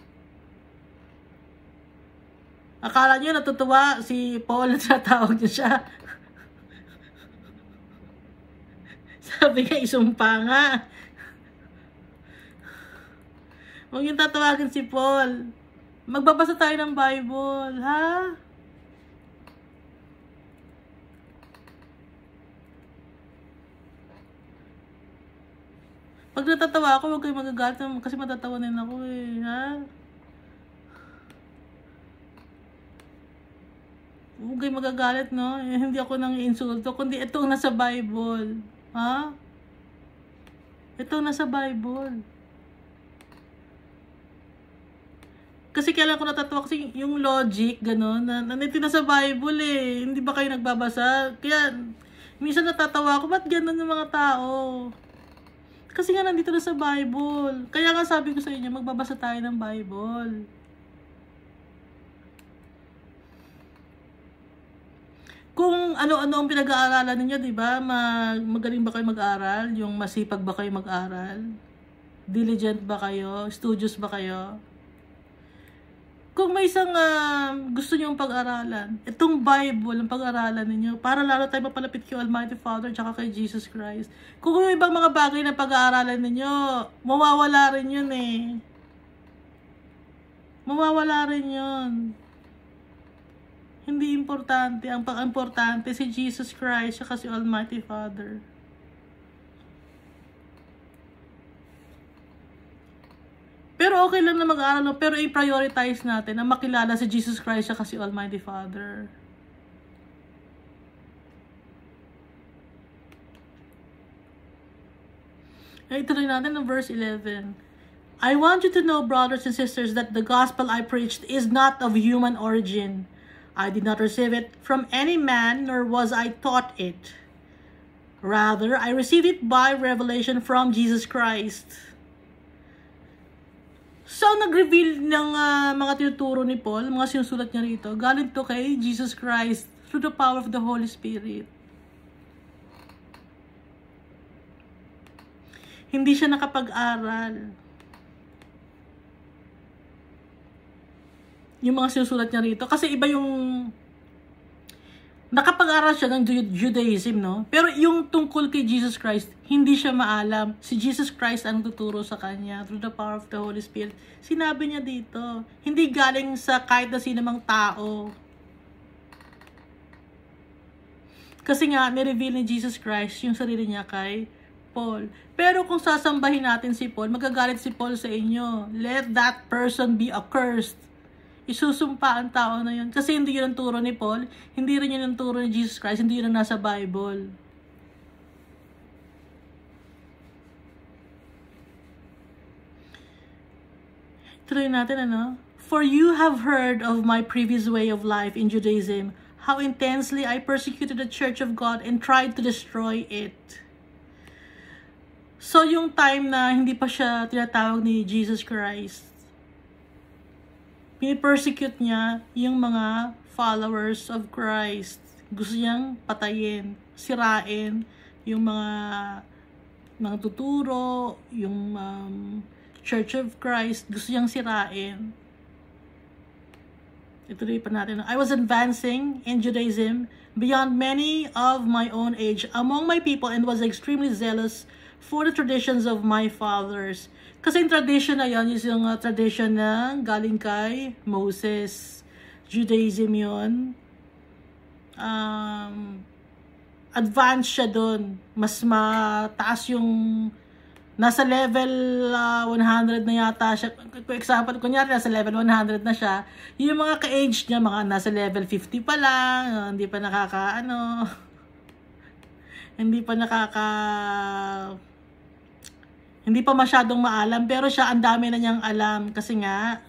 Akala niyo natutuwa si Paul na tinatawag niya siya. Sabi niya, isumpa nga. Huwag yung tatawagin si Paul. Magbabasa tayo ng Bible, ha? Pag natatawa ako, huwag kayo magagalit kasi matatawanin ako ha? Huwag kayo magagalit, no? Hindi ako nang insulto, kundi itong nasa Bible. Ha? Itong nasa Bible. Kasi kailan ko natatawa kasi yung logic, gano'n, nandito na sa Bible Hindi ba kayo nagbabasa? Kaya, minsan natatawa ako, ba't gano'n yung mga tao? Kasi nga nandito na sa Bible. Kaya nga sabi ko sa inyo, magbabasa tayo ng Bible. Kung ano-ano ang pinag-aaralan ninyo, di ba? Magaling ba kayo mag-aral? Yung masipag ba kayo mag-aral? Diligent ba kayo? Studious ba kayo? Kung may isang gusto nyo pag-aralan, itong Bible ang pag-aralan ninyo, para lalo tayo mapalapit kay Almighty Father tsaka kay Jesus Christ. Kung yung ibang mga bagay na pag-aaralan ninyo, mawawala rin yun Mawawala rin yun. Hindi importante. Ang pag-importante si Jesus Christ tsaka si Almighty Father. Pero okay lang na mag-aaral, pero i-prioritize natin na makilala si Jesus Christ siya kasi Almighty Father. Ituloy natin ng verse 11. I want you to know, brothers and sisters, that the gospel I preached is not of human origin. I did not receive it from any man, nor was I taught it. Rather, I received it by revelation from Jesus Christ. So, nag-reveal ng mga tinuturo ni Paul, mga sinusulat niya rito, galing to kay Jesus Christ through the power of the Holy Spirit. Hindi siya nakapag-aral. Yung mga sinusulat niya rito. Kasi iba yung nakapag-aral siya ng Judaism, no? Pero yung tungkol kay Jesus Christ, hindi siya maalam. Si Jesus Christ ang tuturo sa kanya through the power of the Holy Spirit. Sinabi niya dito, hindi galing sa kahit na sinamang tao. Kasi nga, nireveal ni Jesus Christ yung sarili niya kay Paul. Pero kung sasambahin natin si Paul, magagalit si Paul sa inyo. Let that person be accursed. Isusumpa ang tao na yun. Kasi hindi yun ang turo ni Paul, hindi rin yun ang turo ni Jesus Christ, hindi yun ang nasa Bible. Tuloy natin, ano? For you have heard of my previous way of life in Judaism, how intensely I persecuted the Church of God and tried to destroy it. So, yung time na hindi pa siya tinatawag ni Jesus Christ, pinipersecute niya yung mga followers of Christ. Gusto niyang patayin, sirain yung mga tuturo, yung Church of Christ, gusto niyang sirain. Ituloy pa natin. I was advancing in Judaism beyond many of my own age among my people and was extremely zealous for the traditions of my fathers. Kasi yung tradition na yun, yung tradition na galing kay Moses. Judaism yun. Advanced siya dun. Mas mataas yung nasa level 100 na yata siya. For example, kunyari nasa level 100 na siya. Yung mga ka-age niya, mga nasa level 50 pa lang. Hindi pa hindi pa masyadong maalam. Pero siya, ang dami na niyang alam. Kasi nga,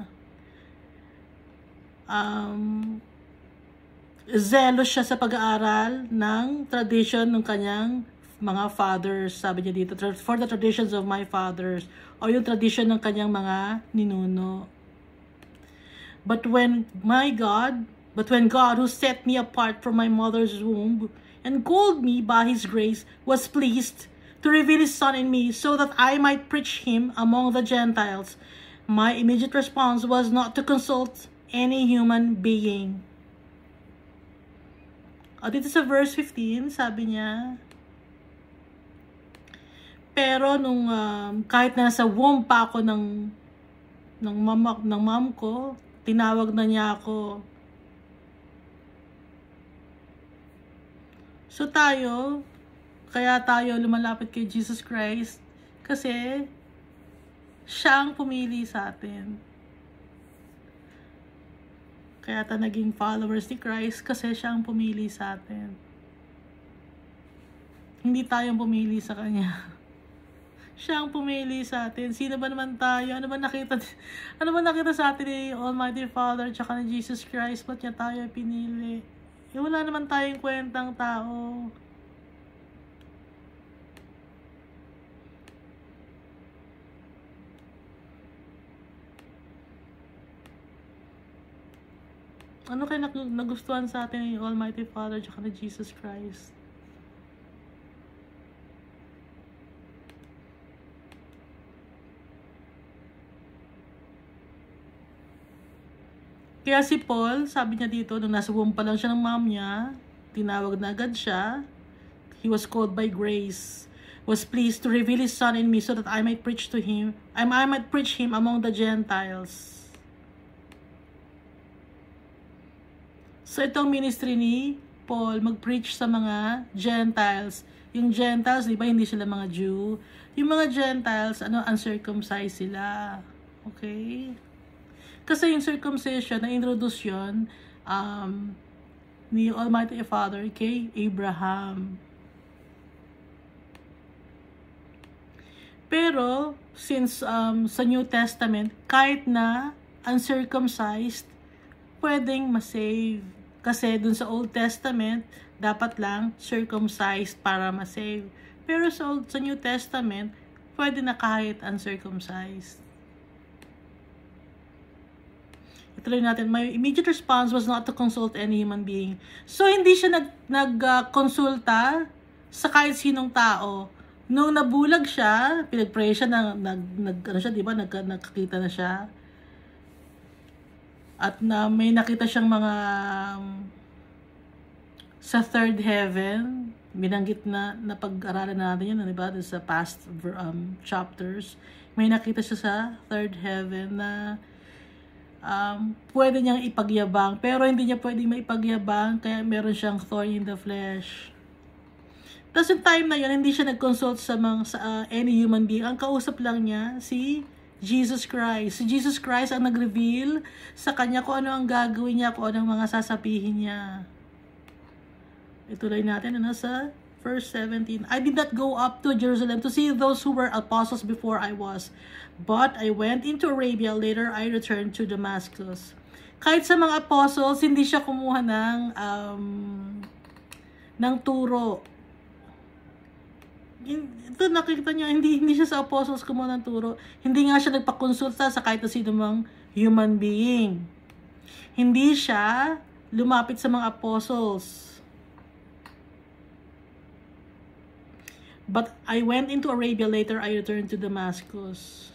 zealous siya sa pag-aaral ng tradition ng kanyang mga fathers, sabi niya dito, for the traditions of my fathers, o yung tradition ng kanyang mga ninuno. But when God who set me apart from my mother's womb and called me by His grace was pleased to reveal His Son in me so that I might preach Him among the Gentiles, my immediate response was not to consult any human being. Dito sa verse 15, sabi niya, pero nung kahit nasa womb pa ako ng mom ko, tinawag na niya ako. So kaya tayo lumalapit kay Jesus Christ kasi siya ang pumili sa atin. Kaya tayo naging followers ni Christ kasi siya ang pumili sa atin. Hindi tayong pumili sa Kanya. Siya ang pumili sa atin. Sino ba naman tayo? Ano ba nakita sa atin ni Almighty Father tsaka ni Jesus Christ? Ba't niya tayo pinili? Wala naman tayong kwentang tao. Ano kaya nagustuhan sa atin ni Almighty Father tsaka ni Jesus Christ? Kaya si Paul, sabi niya dito, nung nasa womb pa lang siya ng mom niya, tinawag na agad siya. He was called by grace. Was pleased to reveal His Son in me so that I might preach to Him. I might preach Him among the Gentiles. So itong ministry ni Paul, mag-preach sa mga Gentiles. Yung Gentiles, di ba, hindi sila mga Jew. Yung mga Gentiles, uncircumcised sila. Okay? Kasi yung circumcision, na-introduce yun ni Almighty Father kay Abraham. Pero, since sa New Testament, kahit na uncircumcised, pwedeng masave. Kasi dun sa Old Testament, dapat lang circumcised para masave. Pero sa New Testament, pwede na kahit uncircumcised. Ituloy natin, my immediate response was not to consult any human being. So, hindi siya nagkonsulta sa kahit sinong tao. Nung nabulag siya, pinag-pray siya, diba, nagkakita na siya. At may nakita siyang mga sa third heaven, binanggit na pag-aralan natin yun, diba, sa past chapters. May nakita siya sa third heaven na pwede niyang ipagyabang, pero hindi niya pwedeng maipagyabang, kaya meron siyang thorn in the flesh. Tapos yung time na yun, hindi siya nag-consult sa any human being. Ang kausap lang niya si Jesus Christ. Si Jesus Christ ang nag-reveal sa kanya kung ano ang gagawin niya, kung ano ang mga sasabihin niya. Ituloy natin sa 1 verse 17. I did not go up to Jerusalem to see those who were apostles before I was, but I went into Arabia. Later, I returned to Damascus. Kahit sa mga apostles, hindi siya kumuha ng turo. Ito, nakikita niyo, hindi siya sa apostles kumuha ng turo. Hindi nga siya nagpakonsulta sa kahit na sino mang human being. Hindi siya lumapit sa mga apostles. But I went into Arabia. Later, I returned to Damascus.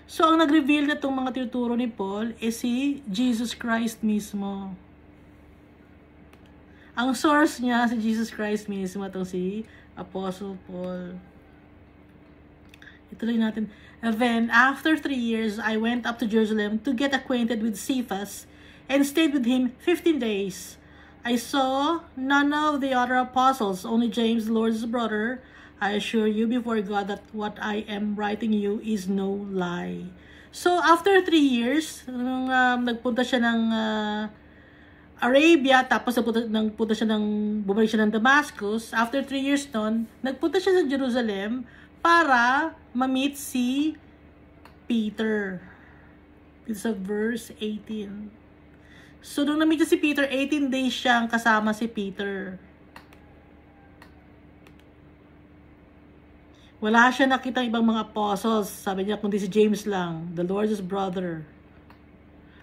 So, ang nag-reveal na itong mga tinuturo ni Paul is si Jesus Christ mismo. Ang source niya si Jesus Christ mismo, itong si Apostle Paul. Ituloy natin. And then, after 3 years, I went up to Jerusalem to get acquainted with Cephas and stayed with him 15 days. I saw none of the other apostles, only James, the Lord's brother. I assure you before God that what I am writing you is no lie. So, after 3 years, nung nagpunta siya ng Arabia, tapos bumalik siya ng Damascus, after 3 years nun, nagpunta siya sa Jerusalem para ma-meet si Peter. It's a verse 18. So, nung na-meet si Peter, 18 days siyang kasama si Peter. Wala siya nakita ibang mga apostles. Sabi niya, kundi si James lang, the Lord's brother.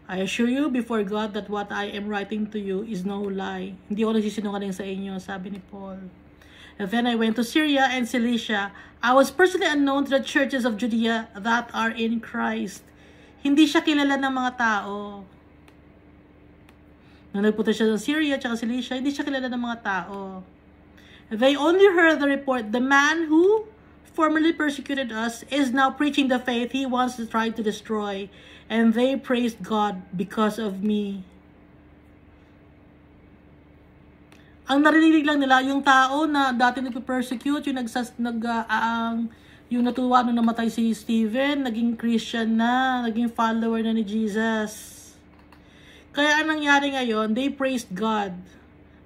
I assure you before God that what I am writing to you is no lie. Hindi ako nagsisinungaling sa inyo, sabi ni Paul. And then I went to Syria and Cilicia. I was personally unknown to the churches of Judea that are in Christ. Hindi siya kilala ng mga tao. Nung nagpunta siya sa Syria at Cilicia, hindi siya kilala ng mga tao. They only heard the report, the man who formerly persecuted us is now preaching the faith he wants to try to destroy, and they praised God because of me. Ang narinig lang nila, yung tao na dati nagpe-persecute, yung natuwa nung namatay si Stephen, naging Christian na, naging follower na ni Jesus. Kaya anong nangyari ngayon, they praised God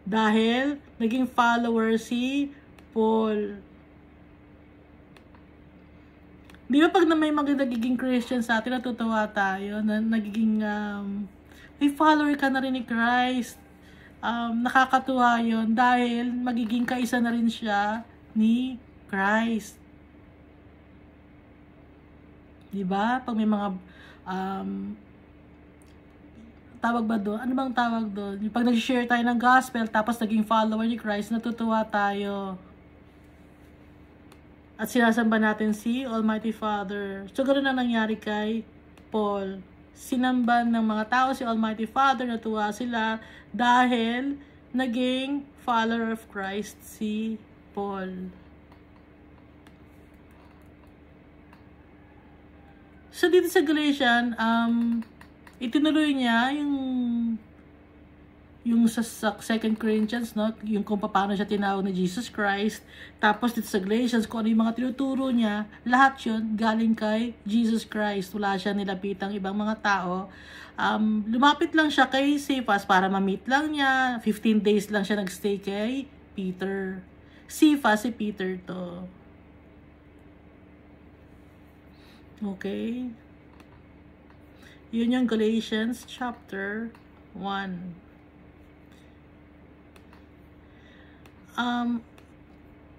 dahil naging follower si Paul. Di ba pag na may mga nagiging Christian sa atin, natutuwa tayo na nagiging may follower ka na rin ni Christ. Nakakatuwa yun dahil magiging kaisa na rin siya ni Christ. Di ba? Pag may mga tawag ba doon? Ano bang tawag doon? Yung pag nag-share tayo ng gospel tapos naging follower ni Christ, natutuwa tayo. At sinasamba natin si Almighty Father. So, ganoon ang nangyari kay Paul. Sinamba ng mga tao si Almighty Father, natuwa sila dahil naging follower of Christ si Paul. So, dito sa Galatians, itinuloy niya yung sa 2 Corinthians, no? Yung kung paano siya tinawag ni Jesus Christ. Tapos dito sa Galatians, kung ano yung mga tinuturo niya, lahat yun galing kay Jesus Christ. Wala siya nilapitang ibang mga tao. Lumapit lang siya kay Cephas para ma-meet lang niya. 15 days lang siya nagstay kay Peter. Cephas, si Peter to. Okay. Yun yung Galatians chapter 1.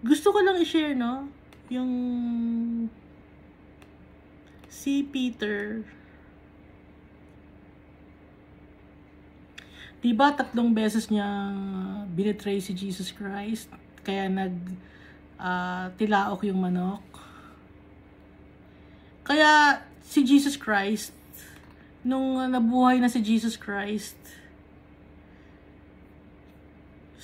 Gusto ko lang i-share, no? Yung si Peter. Diba 3 beses niya binetray si Jesus Christ? Kaya tilaok yung manok. Kaya si Jesus Christ, nung nabuhay na si Jesus Christ,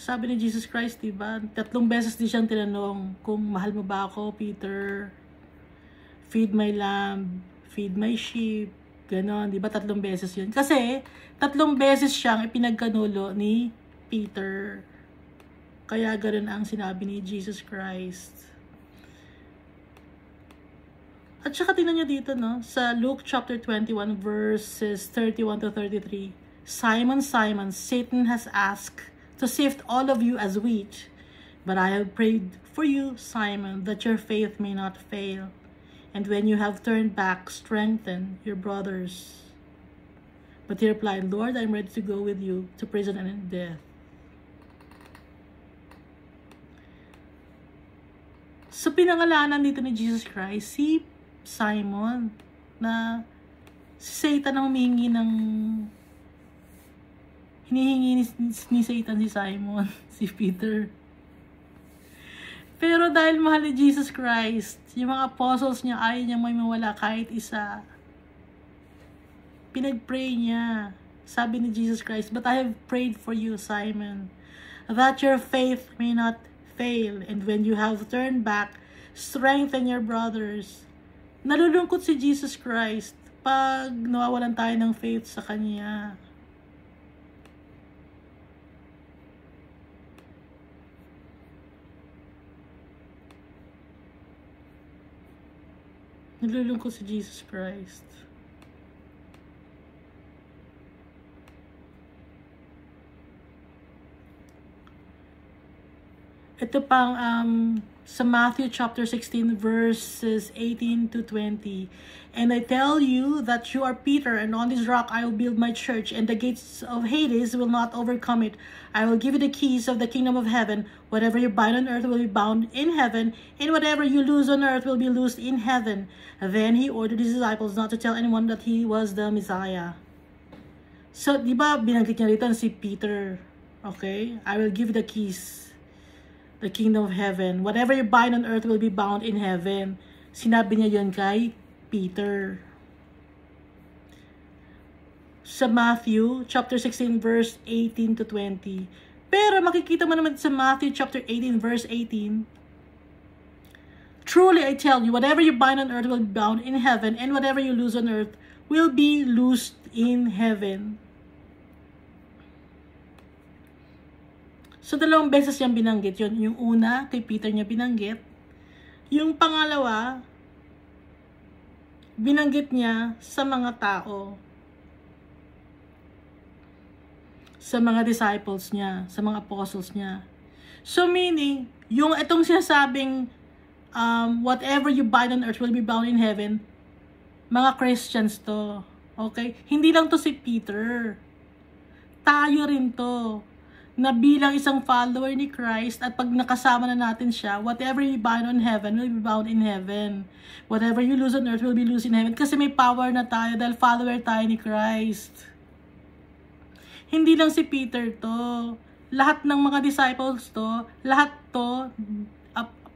sabi ni Jesus Christ, diba? 3 beses din siyang tinanong kung mahal mo ba ako, Peter? Feed my lamb, feed my sheep, ganon, diba? 3 beses yun. Kasi, 3 beses siyang ipinagkanulo ni Peter. Kaya ganon ang sinabi ni Jesus Christ. At saka tingnan nyo dito, no? Sa Luke chapter 21, verses 31 to 33. Simon, Simon, Satan has asked to sift all of you as wheat. But I have prayed for you, Simon, that your faith may not fail. And when you have turned back, strengthen your brothers. But he replied, Lord, I am ready to go with you to prison and in death. So pinangalanan dito ni Jesus Christ si Simon, na si Satan ang humingi ng hinihingi ni Satan si Simon, si Peter. Pero dahil mahal ni Jesus Christ, yung mga apostles niya, ayaw niya may mawala kahit isa. Pinag-pray niya. Sabi ni Jesus Christ, but I have prayed for you, Simon, that your faith may not fail, and when you have turned back, strengthen your brothers. Nalulungkot si Jesus Christ pag nawawalan tayo ng faith sa Kanya. Nalulungkot si Jesus Christ. Ito pang sa Matthew chapter 16 verses 18 to 20. And I tell you that you are Peter, and on this rock I will build my church, and the gates of Hades will not overcome it. I will give you the keys of the kingdom of heaven. Whatever you bind on earth will be bound in heaven, and whatever you loose on earth will be loosed in heaven. Then he ordered his disciples not to tell anyone that he was the Messiah. So, di ba binanggit niya rito si Peter? Okay? I will give you the keys, the kingdom of heaven. Whatever you bind on earth will be bound in heaven. Sinabi niya yun kay Peter. Sa Matthew chapter 16 verse 18 to 20. Pero makikita mo naman sa Matthew chapter 18 verse 18. Truly I tell you, whatever you bind on earth will be bound in heaven, and whatever you loose on earth will be loosed in heaven. So, dalawang beses niyang binanggit yun. Yung una, kay Peter niya binanggit. Yung pangalawa, binanggit niya sa mga tao. Sa mga disciples niya, sa mga apostles niya. So, meaning, yung itong sinasabing, whatever you bind on earth will be bound in heaven, mga Christians to. Okay? Hindi lang to si Peter. Tayo rin to. Na bilang isang follower ni Christ, at pag nakasama na natin siya, whatever you bind on heaven will be bound in heaven. Whatever you lose on earth will be loosed in heaven. Kasi may power na tayo dahil follower tayo ni Christ. Hindi lang si Peter to. Lahat ng mga disciples to, lahat to,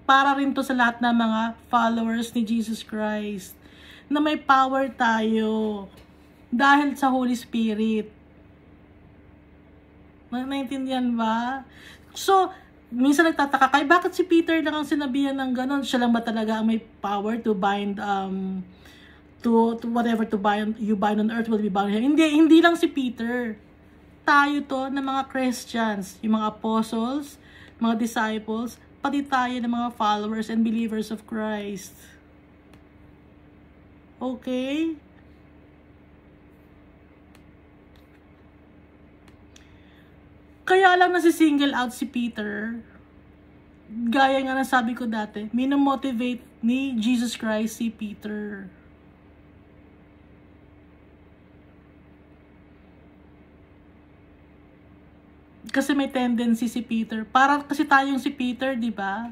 para rin to sa lahat ng mga followers ni Jesus Christ. Na may power tayo dahil sa Holy Spirit. Naintindihan ba? So, minsan nagtataka kayo, bakit si Peter lang ang sinabihan ng ganon? Siya lang ba talaga ang may power to bind, to whatever you bind on earth will be bound in heaven? Hindi lang si Peter. Tayo to na mga Christians, yung mga apostles, mga disciples, pati tayo ng mga followers and believers of Christ. Okay? Kaya lang nasi-single out si Peter. Gaya nga na sabi ko dati, minomotivate ni Jesus Christ si Peter. Kasi may tendency si Peter. Para kasi tayong si Peter, di ba?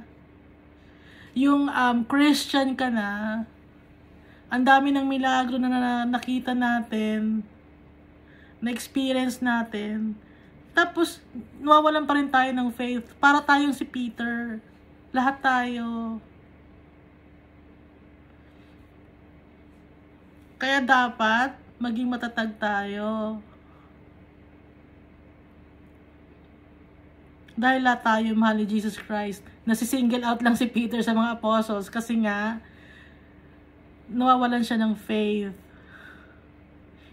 Yung Christian ka na, ang dami ng milagro na nakita natin, na-experience natin, tapos, nawawalan pa rin tayo ng faith. Para tayong si Peter. Lahat tayo. Kaya dapat, maging matatag tayo. Dahil lahat tayo mahal ni Jesus Christ. Nasi-single out lang si Peter sa mga apostles. Kasi nga, nawawalan siya ng faith.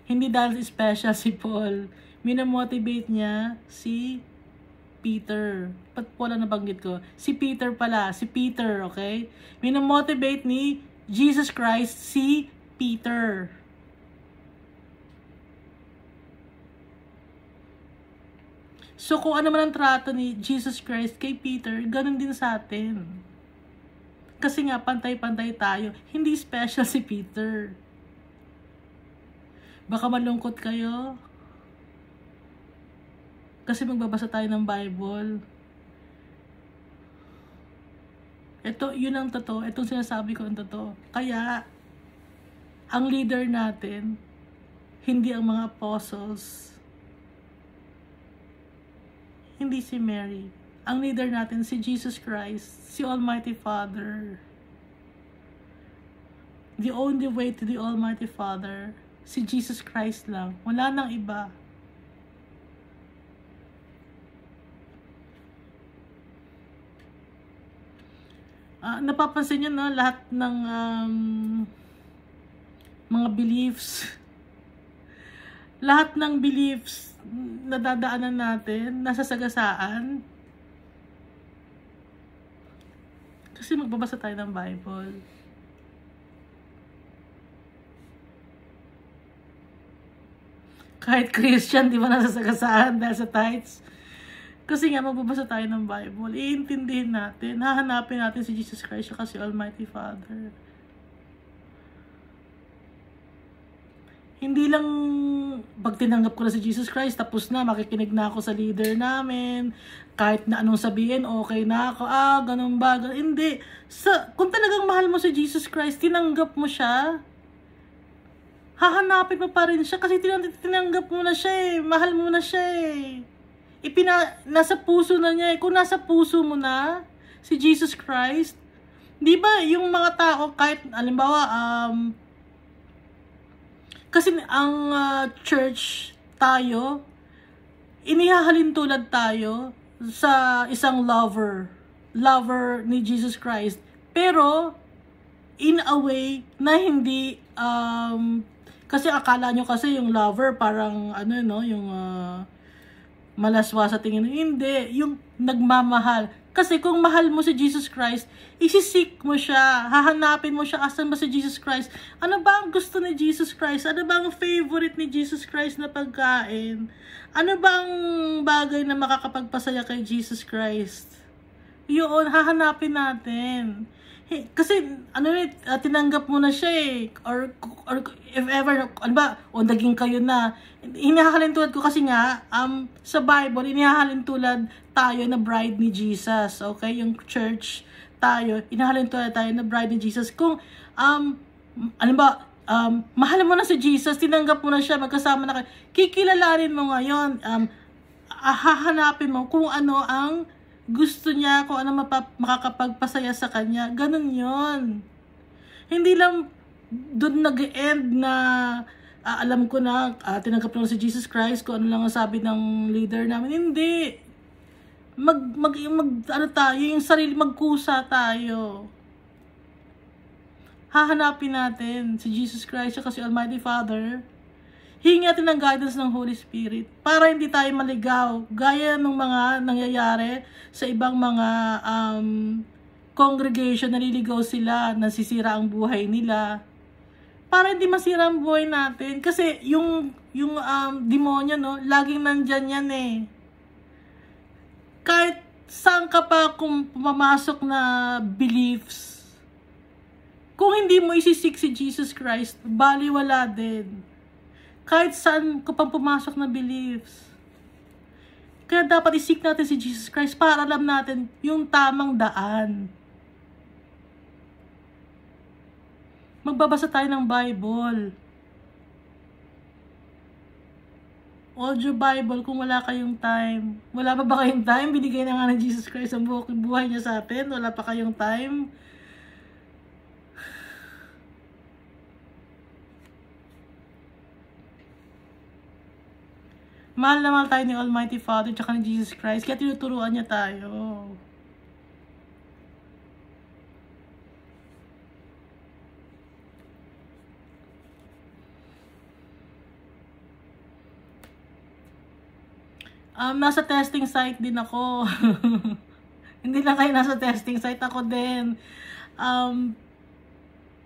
Hindi dahil special si Paul. Minamotivate niya si Peter. Ba't wala nabanggit ko? Si Peter pala. Si Peter, okay? Minamotivate ni Jesus Christ si Peter. So, kung ano man ang trato ni Jesus Christ kay Peter, ganun din sa atin. Kasi nga, pantay-pantay tayo. Hindi special si Peter. Baka malungkot kayo. Kasi magbabasa tayo ng Bible. Ito, yun ang totoo. Itong sinasabi ko ang totoo. Kaya, ang leader natin, hindi ang mga apostles. Hindi si Mary. Ang leader natin, si Jesus Christ, si Almighty Father. The only way to the Almighty Father, si Jesus Christ lang. Wala nang iba. Napapansin nyo, no? Lahat ng mga beliefs, lahat ng beliefs na dadaanan natin, nasa sagasaan. Kasi magbabasa tayo ng Bible. Kahit Christian, di ba nasa sagasaan dahil sa tithes? Kasi nga, magbabasa tayo ng Bible. Iintindihin natin, hahanapin natin si Jesus Christ kasi Almighty Father. Hindi lang pag tinanggap ko na si Jesus Christ, tapos na, makikinig na ako sa leader namin, kahit na anong sabihin, okay na ako, ganun ba, ganun. Hindi. Kung talagang mahal mo si Jesus Christ, tinanggap mo siya, hahanapin mo pa rin siya, kasi tinanggap mo na siya mahal mo na siya nasa puso na niya Kung nasa puso mo na, si Jesus Christ, di ba, yung mga tao, kahit, alimbawa, kasi ang church tayo, inihahalin tulad tayo sa isang lover ni Jesus Christ. Pero, in a way na hindi, kasi akala nyo kasi yung lover parang, yung malaswa sa tingin. Hindi, yung nagmamahal. Kasi kung mahal mo si Jesus Christ, isisik mo siya, hahanapin mo siya, asan ba si Jesus Christ? Ano ba ang gusto ni Jesus Christ? Ano ba ang favorite ni Jesus Christ na pagkain? Ano ba ang bagay na makakapagpasaya kay Jesus Christ? Yun, hahanapin natin. Kasi, tinanggap mo na siya or if ever, naging kayo na, inihahalin tulad ko kasi nga, sa Bible, inihahalin tulad tayo na bride ni Jesus, okay? Yung church tayo, inihahalin tulad tayo na bride ni Jesus. Kung, mahal mo na si Jesus, tinanggap mo na siya, magkasama na kayo, kikilalanin mo ngayon, hahanapin mo kung ano ang gusto niya, kung ano makakapagpasaya sa kanya. Ganun yon. Hindi lang doon nag-end na alam ko na tinanggap lang si Jesus Christ, kung ano lang ang sabi ng leader namin. Hindi. Tayo, yung sarili, magkusa tayo. Hahanapin natin si Jesus Christ kasi Almighty Father. Hingi natin ng guidance ng Holy Spirit para hindi tayo maligaw gaya ng mga nangyayari sa ibang mga congregation. Naliligaw sila, nasisira ang buhay nila. Para hindi masira ang buhay natin. Kasi yung demonyo, no, laging nandyan yan Kahit saan ka pa kung pumamasok na beliefs, kung hindi mo isisik si Jesus Christ, baliwala din. Kahit saan ko pang pumasok na beliefs. Kaya dapat isik natin si Jesus Christ para alam natin yung tamang daan. Magbabasa tayo ng Bible. Audio Bible kung wala kayong time. Wala pa ba kayong time? Binigay na nga ng Jesus Christ ang buhay niya sa atin. Wala pa kayong time? Mahal na mahal tayo ni Almighty Father tsaka ni Jesus Christ, kaya tinuturuan niya tayo. Nasa testing site din ako. Hindi lang kayo nasa testing site, ako din.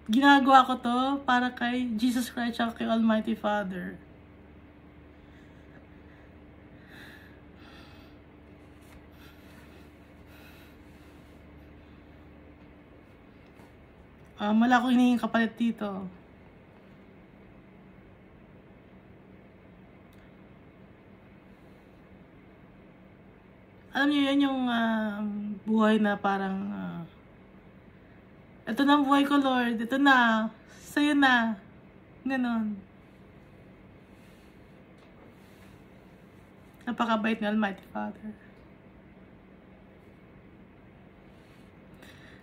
Ginagawa ko to para kay Jesus Christ at kay Almighty Father. Wala akong hinihing kapalit dito. Alam niyo yun yung buhay na parang ito na ang buhay ko, Lord. Ito na. Sa'yo na. Ganon. Napakabait ni Almighty Father.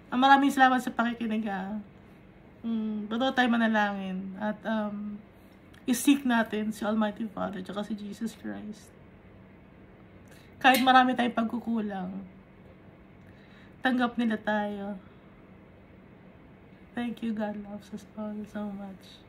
Maraming salamat sa pakikinig. Bato tayo manalangin. At i-seek natin si Almighty Father at si Jesus Christ. Kahit marami tayong pagkukulang, tanggap nila tayo. Thank you. God loves us all so much.